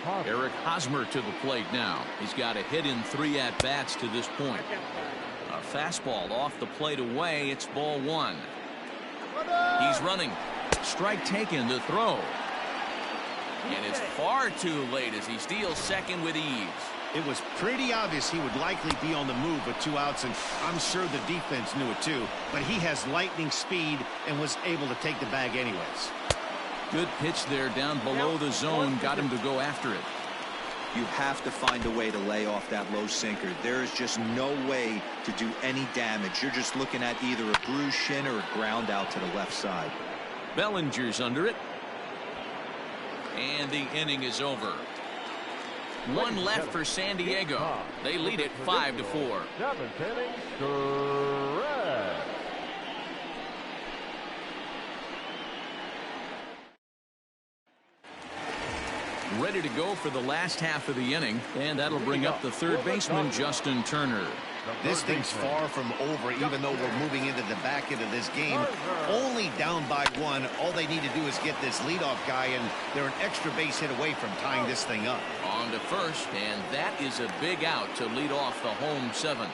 Hosmer. Eric Hosmer to the plate now. He's got a hit in 3 at-bats to this point. A fastball off the plate away. It's ball 1. He's running. Strike taken to throw. And it's far too late as he steals second with ease. It was pretty obvious he would likely be on the move with 2 outs, and I'm sure the defense knew it too. But he has lightning speed and was able to take the bag anyways. Good pitch there down below the zone. Got him to go after it. You have to find a way to lay off that low sinker. There is just no way to do any damage. You're just looking at either a bruised shin or a ground out to the left side. Bellinger's under it. And the inning is over. 1 left for San Diego. They lead it 5-4. 7th inning, stretch. Ready to go for the last half of the inning, and that'll bring up the 3rd baseman, Justin Turner. This thing's far from over, even though we're moving into the back end of this game. Only down by 1. All they need to do is get this leadoff guy, and they're an extra base hit away from tying this thing up. On to first, and that is a big out to lead off the home 7th.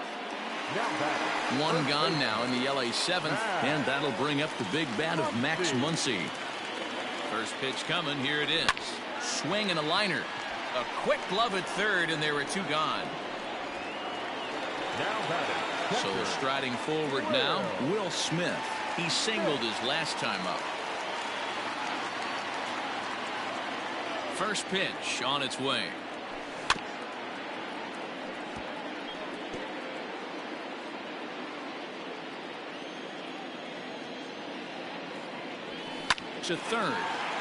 1 gone now in the LA 7th, and that'll bring up the big bat of Max Muncy. First pitch coming. Here it is. Swing and a liner. A quick glove at 3rd, and there were 2 gone. So striding forward now, Will Smith. He singled his last time up. First pitch on its way. To 3rd,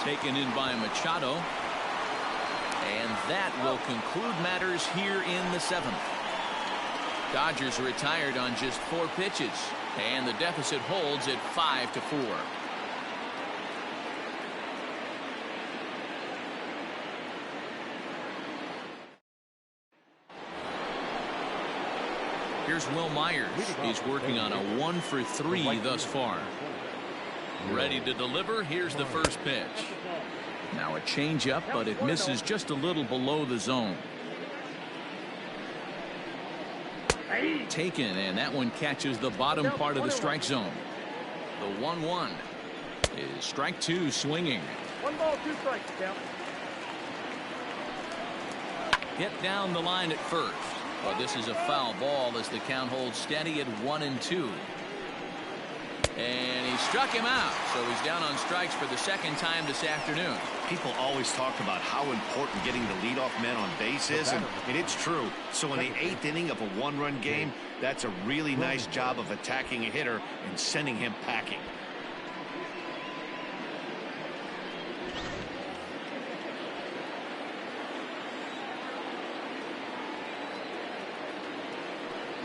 taken in by Machado. And that will conclude matters here in the 7th. Dodgers retired on just 4 pitches, and the deficit holds at 5-4. Here's Will Myers. He's working on a 1-for-3 thus far. Ready to deliver. Here's the first pitch. Now a changeup, but it misses just a little below the zone. Taken, and that one catches the bottom part of the strike zone. The 1-1 is strike 2 swinging. 1 ball, 2 strikes, count. Hit down the line at first, but this is a foul ball as the count holds steady at 1-2. And he struck him out, so he's down on strikes for the 2nd time this afternoon. People always talk about how important getting the leadoff man on base is, and it's true. So in the 8th inning of a 1-run game, that's a really nice job of attacking a hitter and sending him packing.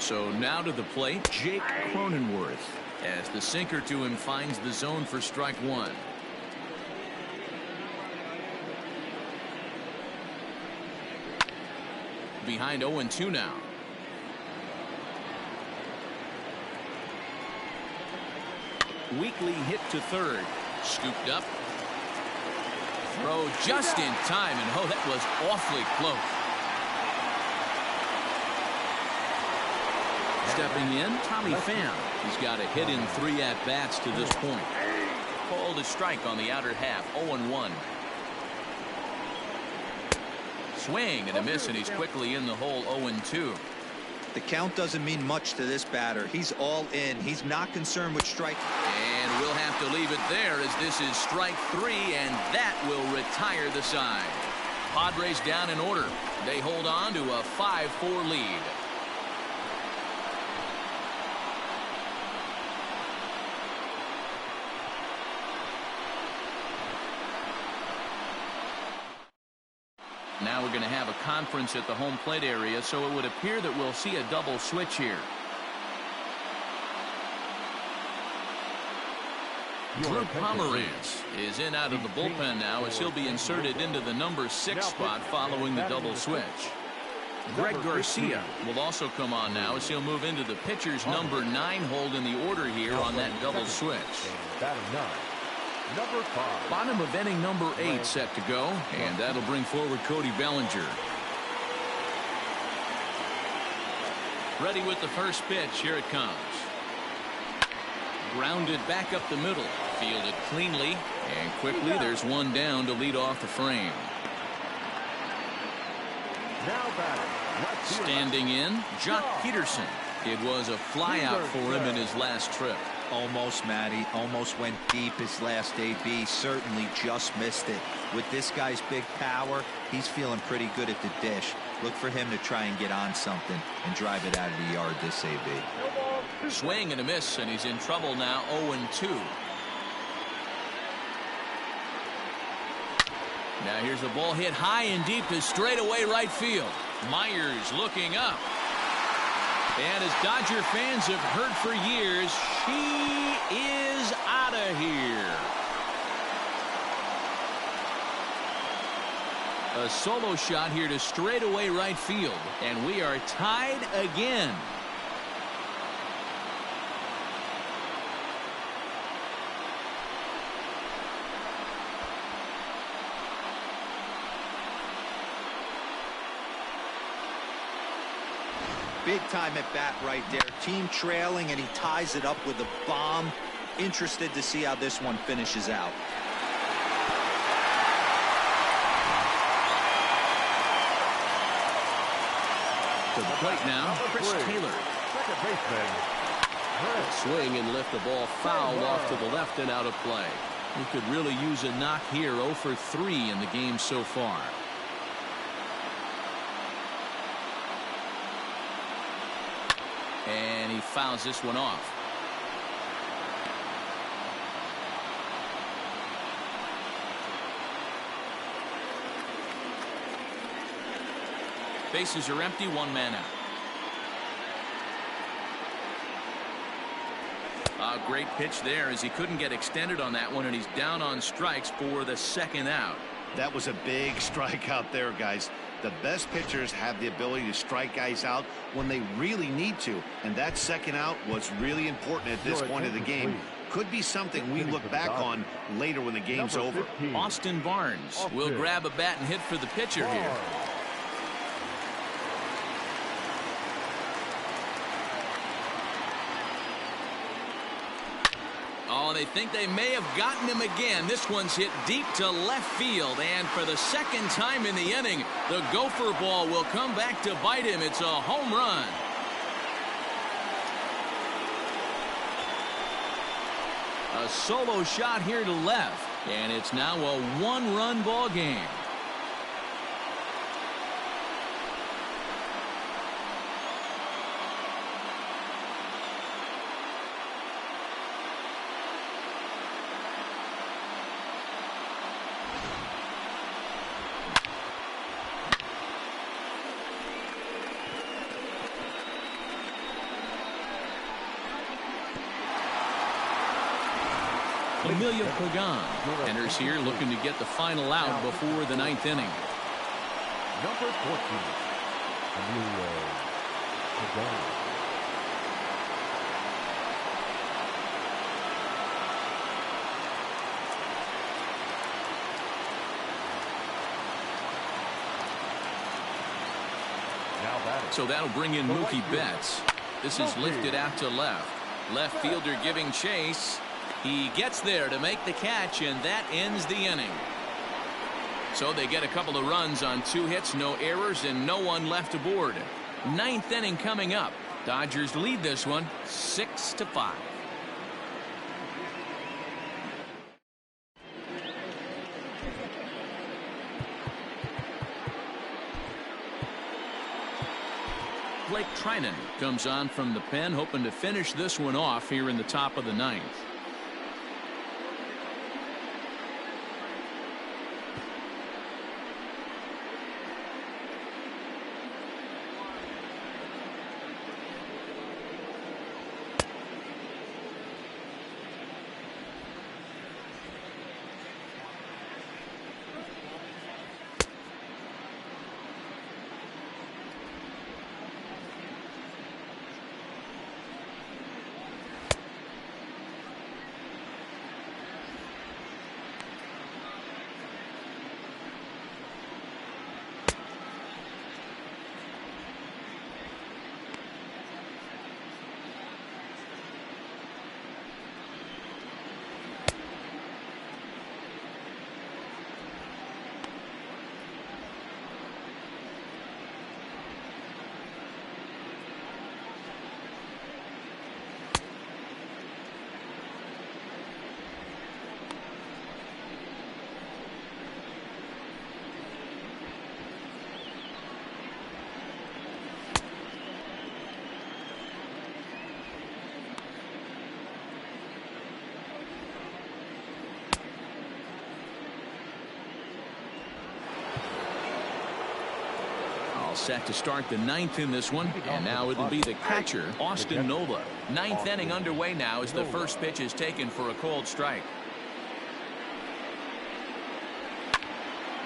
So now to the plate, Jake Cronenworth, as the sinker to him finds the zone for strike one. Behind 0-2 now. Weekly hit to third. Scooped up. Throw just in time, and oh, that was awfully close. Stepping in, Tommy Pham. He's got a hit in 3 at-bats to this point. Called a strike on the outer half, 0-1. Swing and a miss, and he's quickly in the hole, 0-2. The count doesn't mean much to this batter. He's all in. He's not concerned with strike. And we'll have to leave it there, as this is strike 3, and that will retire the side. Padres down in order. They hold on to a 5-4 lead. Now we're going to have a conference at the home plate area, so it would appear that we'll see a double switch here. Drew Pomeranz is in out of the bullpen now, as he'll be inserted into the number 6 spot following the double switch. Greg Garcia will also come on now, as he'll move into the pitcher's number 9 hold in the order here on that double switch. Number 5. Bottom of inning number 8 set to go, and that'll bring forward Cody Bellinger. Ready with the first pitch. Here it comes. Grounded back up the middle. Fielded cleanly, and quickly there's one down to lead off the frame. Now batting. Standing in, Jock Peterson. It was a flyout for him in his last trip. Almost, Matty. Almost went deep his last AB. Certainly just missed it. With this guy's big power, he's feeling pretty good at the dish. Look for him to try and get on something and drive it out of the yard this AB. Swing and a miss, and he's in trouble now, 0-2. Now here's the ball hit high and deep to straightaway right field. Myers looking up. And as Dodger fans have heard for years, she is out of here. A solo shot here to straightaway right field, and we are tied again. Big time at bat right there. Team trailing, and he ties it up with a bomb. Interested to see how this one finishes out. To the plate now, Chris Taylor. Second baseman. Swing and lift the ball foul off to the left and out of play. He could really use a knock here. 0 for 3 in the game so far. And he fouls this one off. Bases are empty, 1 man out. A great pitch there, as he couldn't get extended on that one, and he's down on strikes for the 2nd out. That was a big strike out there, guys. The best pitchers have the ability to strike guys out when they really need to, and that 2nd out was really important at this point of the game. Could be something we look back on later when the game's over. Austin Barnes will grab a bat and hit for the pitcher here. Oh, they think they may have gotten him again. This one's hit deep to left field, and for the 2nd time in the inning, the gopher ball will come back to bite him. It's a home run. A solo shot here to left, and it's now a 1-run ball game. Emilio Pagan enters here looking to get the final out before the ninth inning. Number 14, Emilio Pagan. So that'll bring in Mookie Betts. This is lifted out to left. Left fielder giving chase. He gets there to make the catch, and that ends the inning. So they get a couple of runs on 2 hits, no errors, and no one left aboard. Ninth inning coming up. Dodgers lead this one 6-5. Blake Trinan comes on from the pen, hoping to finish this one off here in the top of the ninth. Set to start the ninth in this one, and now it'll be the catcher, Austin Nola. Ninth inning underway now as the first pitch is taken for a called strike.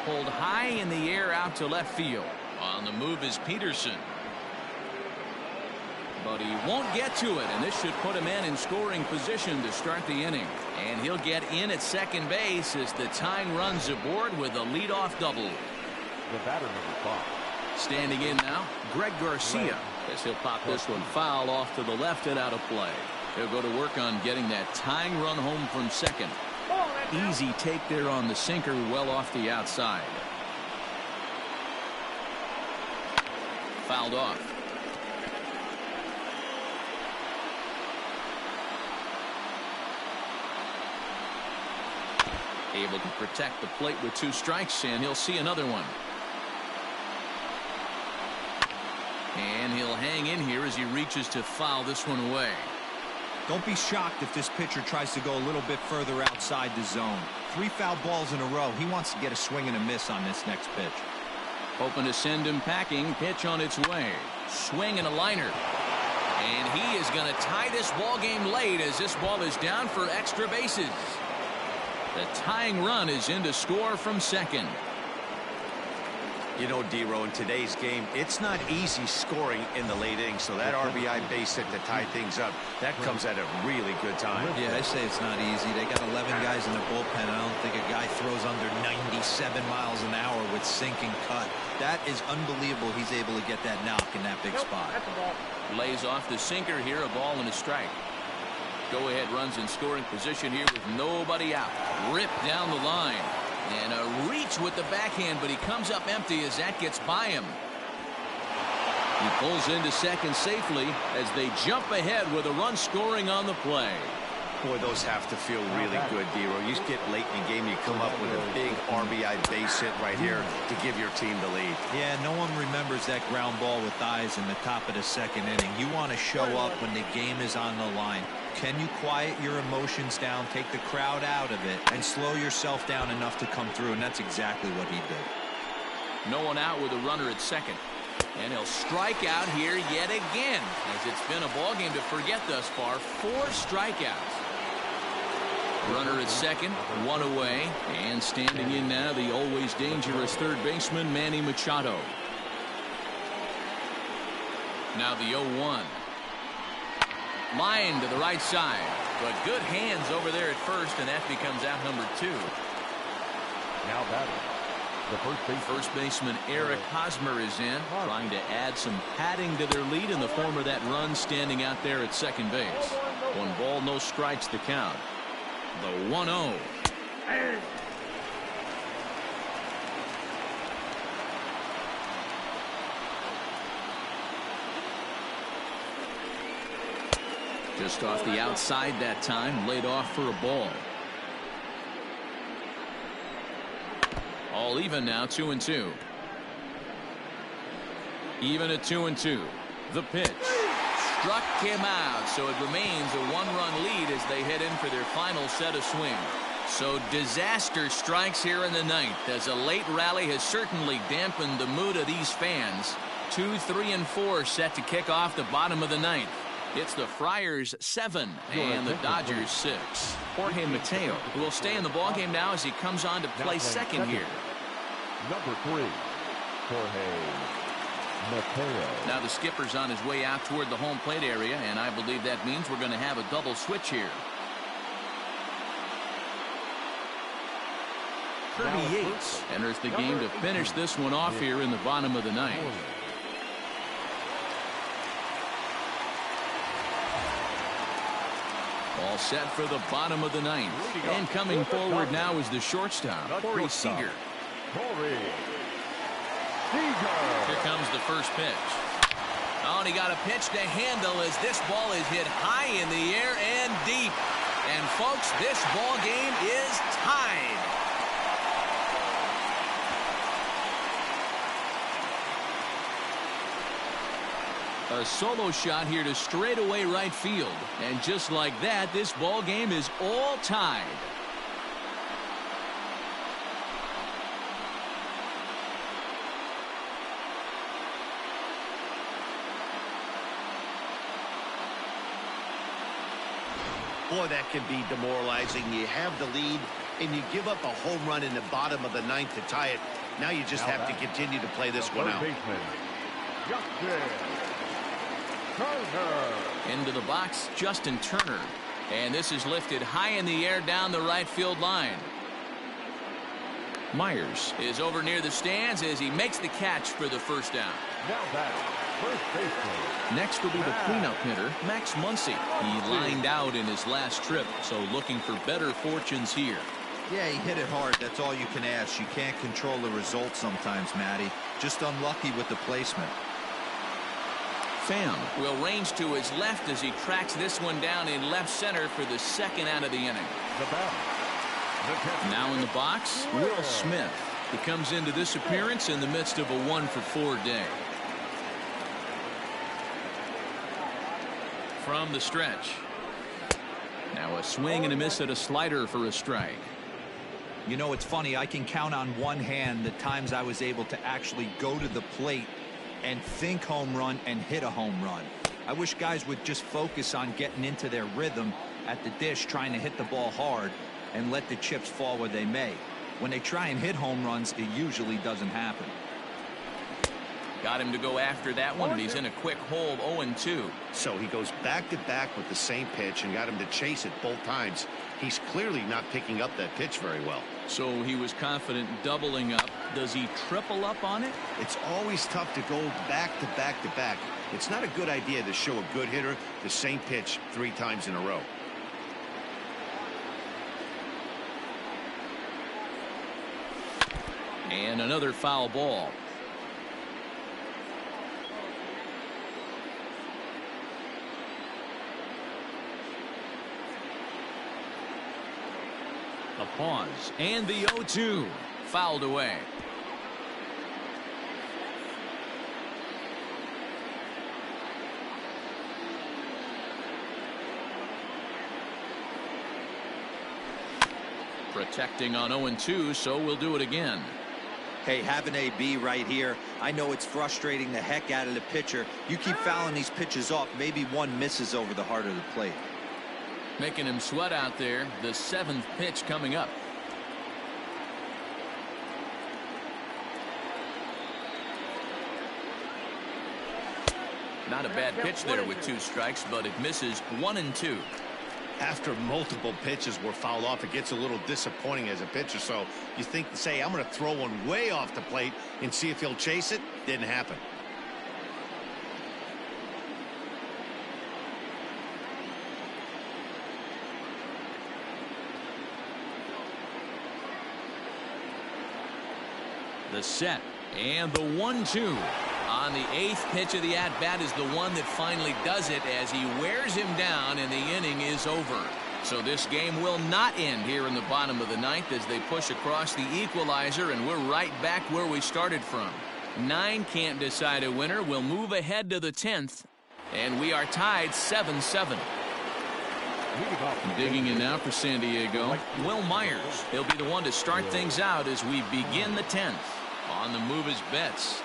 Pulled high in the air out to left field. On the move is Peterson. But he won't get to it, and this should put him in scoring position to start the inning. And he'll get in at second base as the tying runs aboard with a leadoff double. The batter, number 5. Standing in now, Greg Garcia, as he'll pop this one foul off to the left and out of play. He'll go to work on getting that tying run home from second. Easy take there on the sinker, well off the outside. Fouled off. Able to protect the plate with 2 strikes, and he'll see another one. And he'll hang in here as he reaches to foul this one away. Don't be shocked if this pitcher tries to go a little bit further outside the zone. 3 foul balls in a row. He wants to get a swing and a miss on this next pitch. Hoping to send him packing. Pitch on its way. Swing and a liner. And he is going to tie this ball game late as this ball is down for extra bases. The tying run is in to score from second. You know, D-Row, in today's game, it's not easy scoring in the late innings, so that RBI base hit to tie things up, that comes at a really good time. Yeah, I say it's not easy. They got 11 guys in the bullpen. I don't think a guy throws under 97 miles an hour with sink and cut. That is unbelievable. He's able to get that knock in that big spot. Lays off the sinker here, a ball and a strike. Go-ahead runs in scoring position here with nobody out. Ripped down the line. And a reach with the backhand, but he comes up empty as that gets by him. He pulls into second safely as they jump ahead with a run scoring on the play. Boy, those have to feel really good, D-Row. You get late in the game, you come up with a big RBI base hit right here to give your team the lead. Yeah, no one remembers that ground ball with eyes in the top of the second inning. You want to show up when the game is on the line. Can you quiet your emotions down, take the crowd out of it, and slow yourself down enough to come through? And that's exactly what he did. No one out with a runner at second. And he'll strike out here yet again, as it's been a ball game to forget thus far. 4 strikeouts. Runner at second, one away, and standing in now the always dangerous third baseman Manny Machado. Now the 0-1. Line to the right side, but good hands over there at first, and that becomes out number 2. Now batting, the first baseman Eric Hosmer is in, trying to add some padding to their lead in the form of that run standing out there at second base. 1 ball, no strikes the count. The 1-0. Just off the outside that time, laid off for a ball. All even now, 2-2. Even at 2-2. The pitch. Struck him out, so it remains a 1-run lead as they head in for their final set of swings. So disaster strikes here in the 9th, as a late rally has certainly dampened the mood of these fans. 2, 3, and 4 set to kick off the bottom of the 9th. It's the Friars 7 and the Dodgers 6. Jorge Mateo will stay in the ballgame now as he comes on to play second here. Number 3, Jorge Mateo. Now the skipper's on his way out toward the home plate area, and I believe that means we're going to have a double switch here. Kirby Yates enters the game to finish this one off here in the bottom of the 9th. All set for the bottom of the 9th. And coming forward now is the shortstop, Corey Seager. Here comes the first pitch. Oh, and he got a pitch to handle as this ball is hit high in the air and deep. And folks, this ball game is tied. A solo shot here to straightaway right field, and just like that, this ball game is all tied. Boy, that can be demoralizing. You have the lead, and you give up a home run in the bottom of the 9th to tie it. Now you just have to continue to play this one out. Into the box, Justin Turner. And this is lifted high in the air down the right field line. Myers is over near the stands as he makes the catch for the first down. Now batting, first baseman. Next will be the cleanup hitter, Max Muncy. He lined out in his last trip, so looking for better fortunes here. Yeah, he hit it hard. That's all you can ask. You can't control the result sometimes, Matty. Just unlucky with the placement. Pham will range to his left as he tracks this one down in left center for the second out of the inning. Now in the box, Will Smith. He comes into this appearance in the midst of a 1-for-4 day. From the stretch. Now a swing and a miss at a slider for a strike. You know, it's funny. I can count on one hand the times I was able to actually go to the plate and think home run and hit a home run. I wish guys would just focus on getting into their rhythm at the dish, trying to hit the ball hard and let the chips fall where they may. When they try and hit home runs, it usually doesn't happen. Got him to go after that one, and he's in a quick hole, 0-2. So he goes back-to-back with the same pitch and got him to chase it both times. He's clearly not picking up that pitch very well. So he was confident doubling up. Does he triple up on it? It's always tough to go back-to-back-to-back. It's not a good idea to show a good hitter the same pitch 3 times in a row. And another foul ball. A pause, and the 0-2 fouled away. Protecting on 0-2, so we'll do it again. Hey, have an AB right here. I know it's frustrating the heck out of the pitcher. You keep fouling these pitches off, maybe one misses over the heart of the plate. Making him sweat out there. The 7th pitch coming up. Not a bad pitch there with 2 strikes, but it misses 1-2. After multiple pitches were fouled off, it gets a little disappointing as a pitcher. So you think, say, I'm going to throw one way off the plate and see if he'll chase it. Didn't happen. The set and the 1-2 on the 8th pitch of the at-bat is the one that finally does it as he wears him down, and the inning is over. So this game will not end here in the bottom of the 9th as they push across the equalizer, and we're right back where we started from. 9 can't decide a winner. We'll move ahead to the 10th, and we are tied 7-7. Digging in now for San Diego, Will Myers. He'll be the one to start things out as we begin the 10th. On the move is Betts.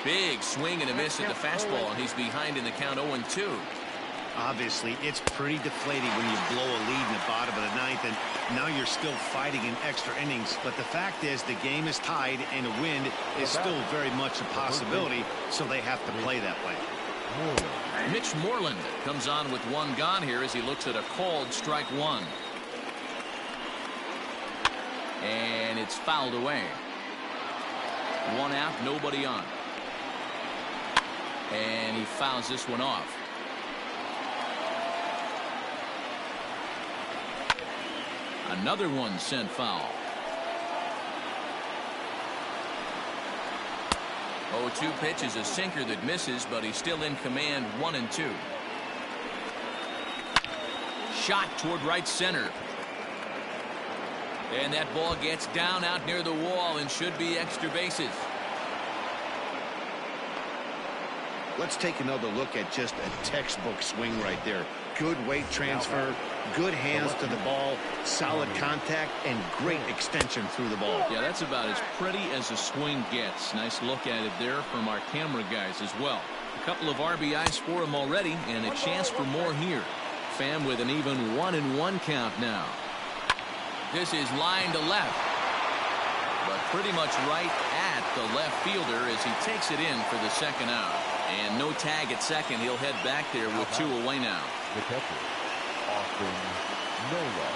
Big swing and a miss at the fastball, and he's behind in the count 0-2. Obviously, it's pretty deflating when you blow a lead in the bottom of the 9th, and now you're still fighting in extra innings. But the fact is, the game is tied, and a win is still very much a possibility, so they have to play that way. Mitch Moreland comes on with 1 gone here as he looks at a called strike 1. And it's fouled away. 1 out, nobody on. And he fouls this one off. Another one sent foul. 0-2 pitch is a sinker that misses, but he's still in command. 1-2. Shot toward right center. And that ball gets down out near the wall and should be extra bases. Let's take another look at just a textbook swing right there. Good weight transfer, good hands to the ball, solid contact, and great extension through the ball. Yeah, that's about as pretty as a swing gets. Nice look at it there from our camera guys as well. A couple of RBIs for him already, and a chance for more here. Pham with an even 1-1 count now. This is line to left, but pretty much right at the left fielder as he takes it in for the 2nd out. And no tag at second. He'll head back there with 2 away now. The catcher, Austin Nola.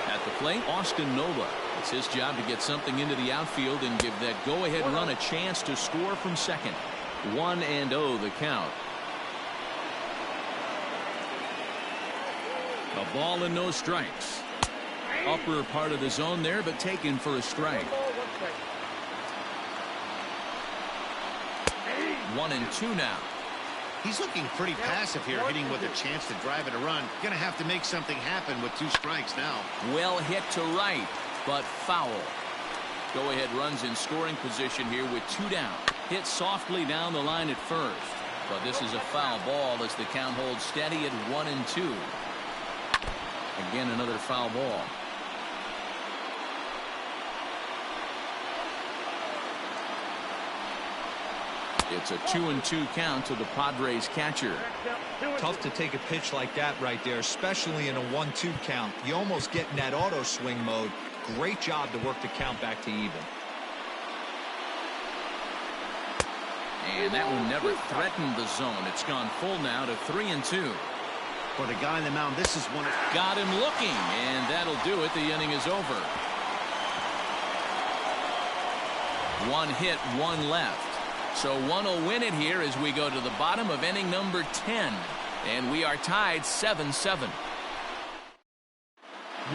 At the plate, Austin Nola. It's his job to get something into the outfield and give that go-ahead run a chance to score from second. 1-0 the count. A ball and no strikes. Upper part of the zone there, but taken for a strike. 1-2 now. He's looking pretty passive here, hitting with a chance to drive it a run. Gonna have to make something happen with 2 strikes now. Well hit to right, but foul. Go ahead runs in scoring position here with 2 down. Hit softly down the line at first, but this is a foul ball as the count holds steady at 1-2. Again, another foul ball. It's a 2-2 count to the Padres catcher. Tough to take a pitch like that right there, especially in a 1-2 count. You almost get in that auto swing mode. Great job to work the count back to even. And that one never threatened the zone. It's gone full now to 3-2. For the guy on the mound, this is one. Got him looking, and that'll do it. The inning is over. 1 hit, 1 left. So one will win it here as we go to the bottom of inning number 10. And we are tied 7-7.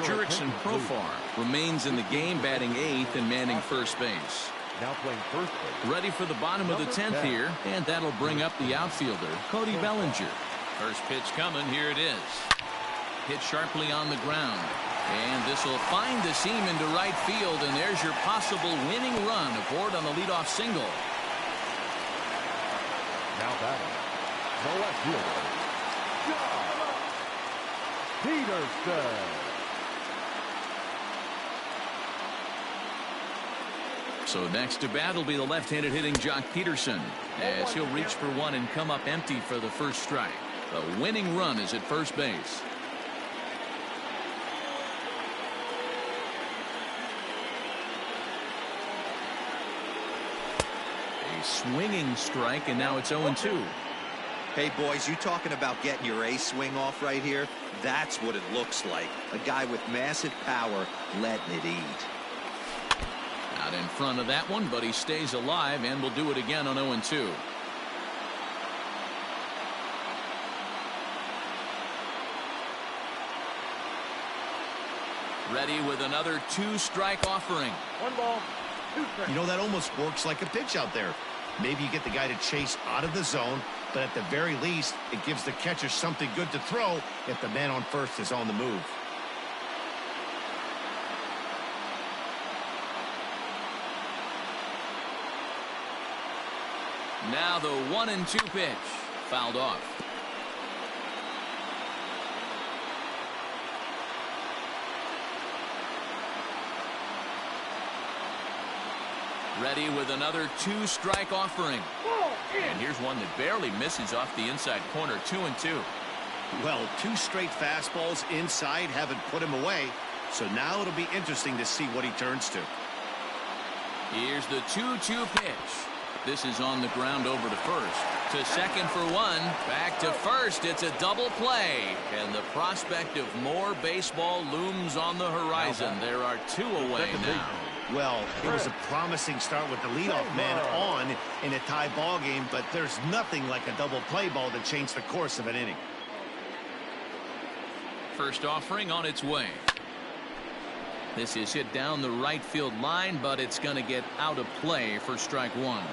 Jurickson Profar remains in the game, batting 8th and manning first base. Now playing first base. Ready for the bottom of the 10th here, and that'll bring up the outfielder, Cody Bellinger. First pitch coming, here it is. Hit sharply on the ground. And this will find the seam into right field, and there's your possible winning run aboard on the leadoff single. Now batting, the left fielder, Josh Peterson. So next to bat will be the left-handed hitting Jock Peterson, as he'll reach for one and come up empty for the first strike. The winning run is at first base. A swinging strike, and now it's 0-2. Hey, boys, you talking about getting your ace swing off right here? That's what it looks like. A guy with massive power letting it eat. Out in front of that one, but he stays alive and will do it again on 0-2. Ready with another 2-strike offering. 1 ball, 2 strikes. You know, that almost works like a pitch out there. Maybe you get the guy to chase out of the zone, but at the very least, it gives the catcher something good to throw if the man on first is on the move. Now the 1-2 pitch. Fouled off. Ready with another 2-strike offering. And here's one that barely misses off the inside corner. 2-2. Well, 2 straight fastballs inside haven't put him away, so now it'll be interesting to see what he turns to. Here's the 2-2 pitch. This is on the ground over to first. To second for one. Back to first. It's a double play. And the prospect of more baseball looms on the horizon. There are 2 away now. Well, it was a promising start with the leadoff man on in a tie ball game, but there's nothing like a double play ball to change the course of an inning. First offering on its way. This is hit down the right field line, but it's going to get out of play for strike 1.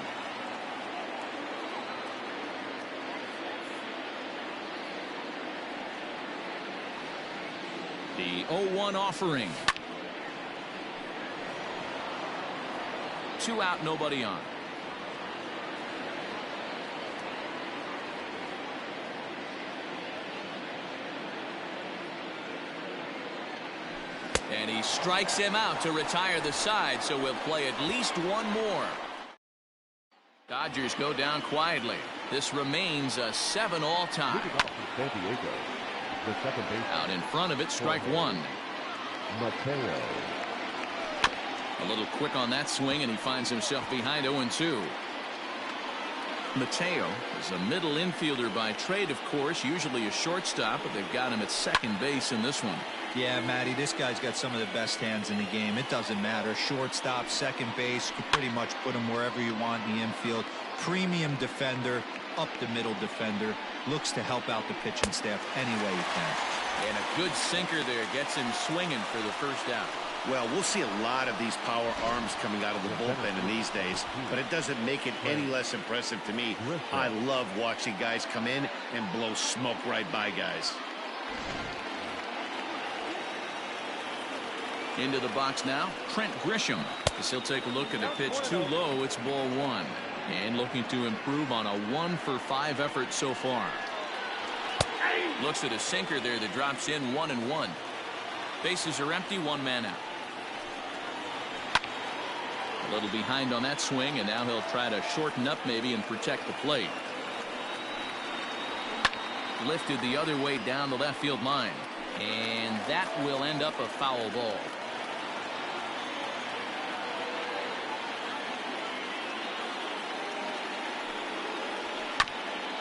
The 0-1 offering. 2 out, nobody on. And he strikes him out to retire the side, so we'll play at least 1 more. Dodgers go down quietly. This remains a 7-all tie. Leading off for San Diego, the second baseman. Out in front of it, strike 1. Mateo. A little quick on that swing, and he finds himself behind 0-2. Mateo is a middle infielder by trade, of course, usually a shortstop, but they've got him at second base in this one. Yeah, Matty, this guy's got some of the best hands in the game. It doesn't matter. Shortstop, second base, you can pretty much put him wherever you want in the infield. Premium defender, up the middle defender. Looks to help out the pitching staff any way he can. And a good sinker there gets him swinging for the first out. Well, we'll see a lot of these power arms coming out of the bullpen in these days, but it doesn't make it any less impressive to me. I love watching guys come in and blow smoke right by guys. Into the box now, Trent Grisham. As he'll take a look at a pitch too low, it's ball 1. And looking to improve on a 1-for-5 effort so far. Looks at a sinker there that drops in 1-1. Bases are empty, 1 man out. A little behind on that swing, and now he'll try to shorten up maybe and protect the plate. Lifted the other way down the left field line. And that will end up a foul ball.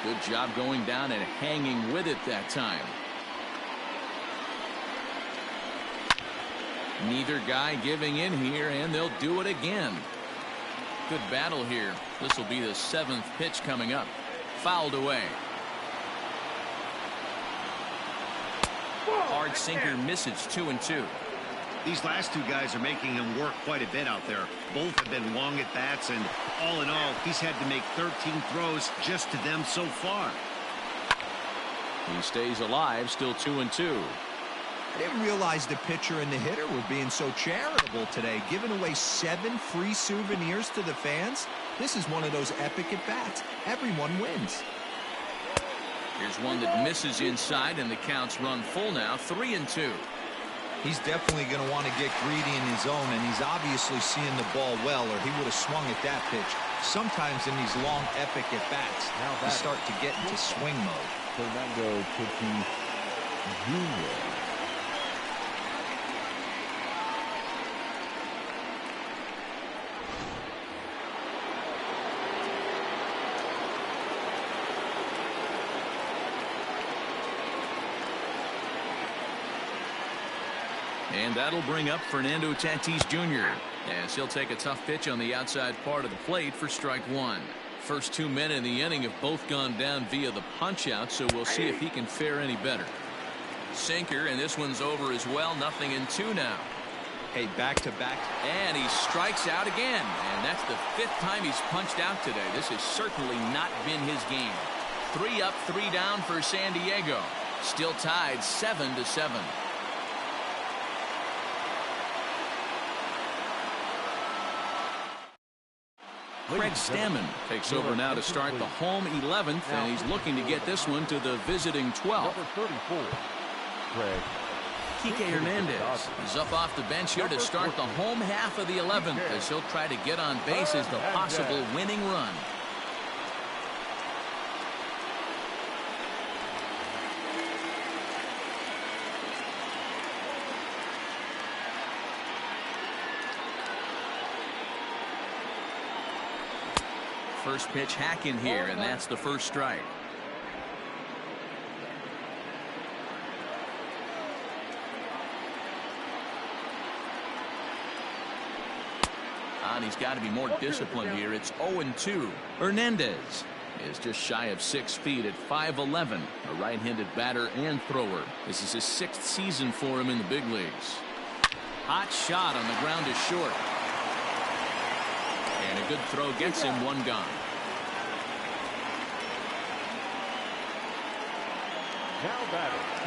Good job going down and hanging with it that time. Neither guy giving in here, and they'll do it again. Good battle here. This will be the 7th pitch coming up. Fouled away. Hard sinker misses. 2-2. These last 2 guys are making him work quite a bit out there. Both have been long at bats, and all in all, he's had to make 13 throws just to them so far. He stays alive, still 2-2. I didn't realize the pitcher and the hitter were being so charitable today, giving away 7 free souvenirs to the fans. This is one of those epic at-bats. Everyone wins. Here's one that misses inside, and the count's run full now, 3-2. He's definitely going to want to get greedy in his zone, and he's obviously seeing the ball well, or he would have swung at that pitch. Sometimes in these long, epic at-bats, you start to get into swing mode. Fernando Tatis Jr. And that'll bring up Fernando Tatis Jr. as he'll take a tough pitch on the outside part of the plate for strike one. First 2 men in the inning have both gone down via the punch out, so we'll see if he can fare any better. Sinker, and this one's over as well. 0-2 now. Hey, back-to-back. And he strikes out again. And that's the 5th time he's punched out today. This has certainly not been his game. 3 up, 3 down for San Diego. Still tied 7-7. Craig Stammen takes over now to start the home 11th, and he's looking to get this one to the visiting 12th. Number 34, Craig. Kike Hernandez is up off the bench here to start the home half of the 11th as he'll try to get on base as the possible winning run. First pitch hack in here, and that's the first strike. And he's got to be more disciplined here. It's 0-2. Hernandez is just shy of 6 feet at 5'11", a right-handed batter and thrower. This is his 6th season for him in the big leagues. Hot shot on the ground is short. And a good throw gets him one gone.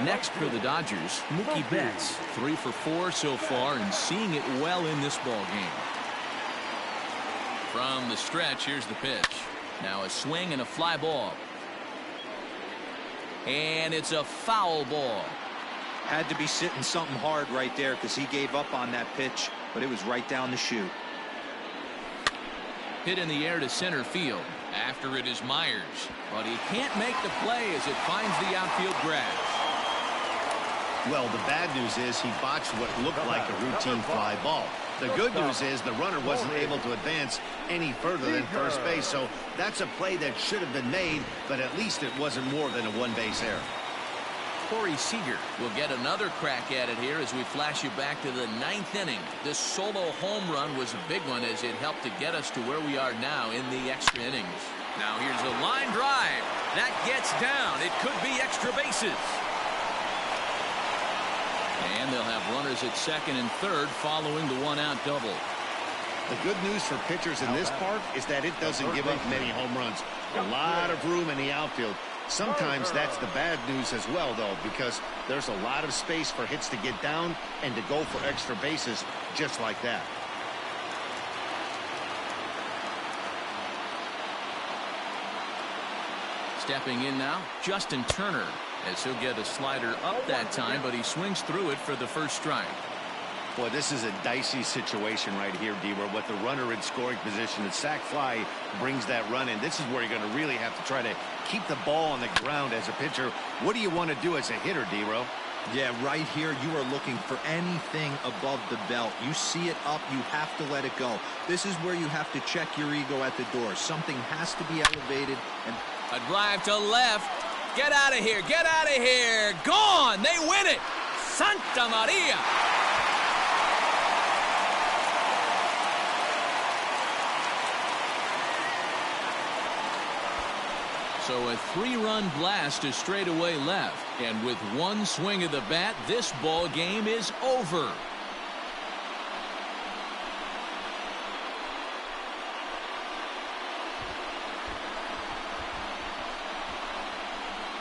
Next for the Dodgers, Mookie Betts, 3 for 4 so far and seeing it well in this ball game. From the stretch, here's the pitch. Now a swing and a fly ball. And it's a foul ball. Had to be sitting something hard right there because he gave up on that pitch, but it was right down the chute. Hit in the air to center field. After it is Myers, but he can't make the play as it finds the outfield grass. Well, the bad news is he botched what looked like a routine fly ball. The good news is the runner wasn't able to advance any further than first base, so that's a play that should have been made, but at least it wasn't more than a one-base error. Corey Seager will get another crack at it here as we flash you back to the 9th inning. This solo home run was a big one as it helped to get us to where we are now in the extra innings. Now here's a line drive. That gets down. It could be extra bases. And they'll have runners at second and third following the one-out double. The good news for pitchers in this park is that it doesn't give up many home runs. A lot of room in the outfield. Sometimes that's the bad news as well, though, because there's a lot of space for hits to get down and to go for extra bases just like that. Stepping in now, Justin Turner, as he'll get a slider up that time, but he swings through it for the first strike. Boy, this is a dicey situation right here, D-Where with the runner in scoring position. The sac fly brings that run in. This is where you're going to really have to try to keep the ball on the ground as a pitcher. What do you want to do as a hitter, D-Ro? Yeah, right here, you are looking for anything above the belt. You see it up, you have to let it go. This is where you have to check your ego at the door. Something has to be elevated. And a drive to left. Get out of here. Get out of here. Gone. They win it. Santa Maria. So a 3-run blast to straightaway left. And with one swing of the bat, this ball game is over.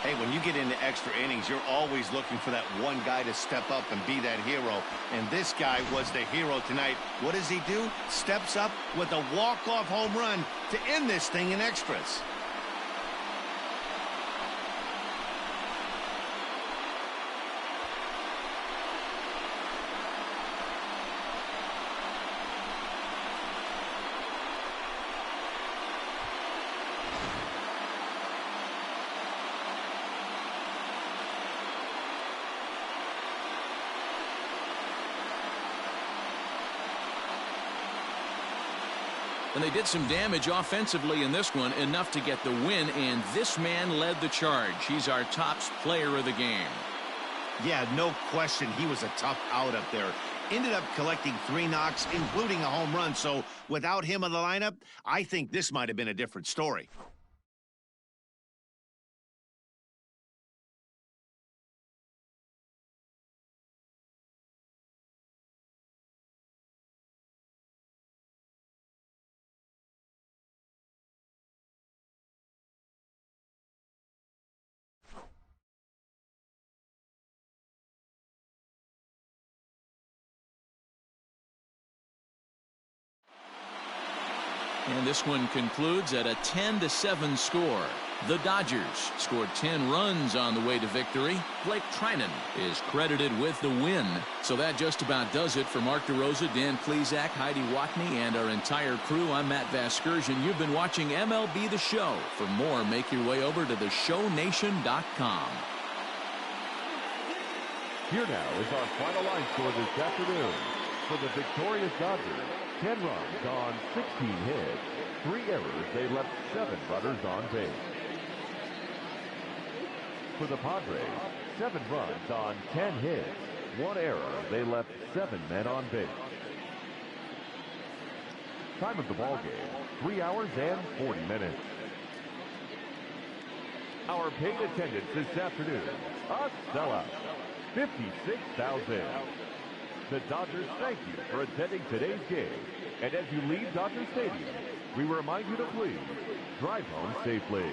Hey, when you get into extra innings, you're always looking for that one guy to step up and be that hero. And this guy was the hero tonight. What does he do? Steps up with a walk-off home run to end this thing in extras. And they did some damage offensively in this one, enough to get the win, and this man led the charge. He's our top player of the game. Yeah, no question. He was a tough out up there. Ended up collecting 3 knocks, including a home run. So without him in the lineup, I think this might have been a different story. And this one concludes at a 10-7 score. The Dodgers scored 10 runs on the way to victory. Blake Trinan is credited with the win. So that just about does it for Mark DeRosa, Dan Plesac, Heidi Watney, and our entire crew. I'm Matt Vasgersian. You've been watching MLB The Show. For more, make your way over to theshownation.com. Here now is our final line score this afternoon. For the victorious Dodgers, 10 runs on 16 hits, 3 errors. They left 7 runners on base. For the Padres, 7 runs on 10 hits, 1 error. They left 7 men on base. Time of the ball game, 3 hours and 40 minutes. Our paid attendance this afternoon, a sellout, 56,000. The Dodgers thank you for attending today's game. And as you leave Dodger Stadium, we remind you to please drive home safely.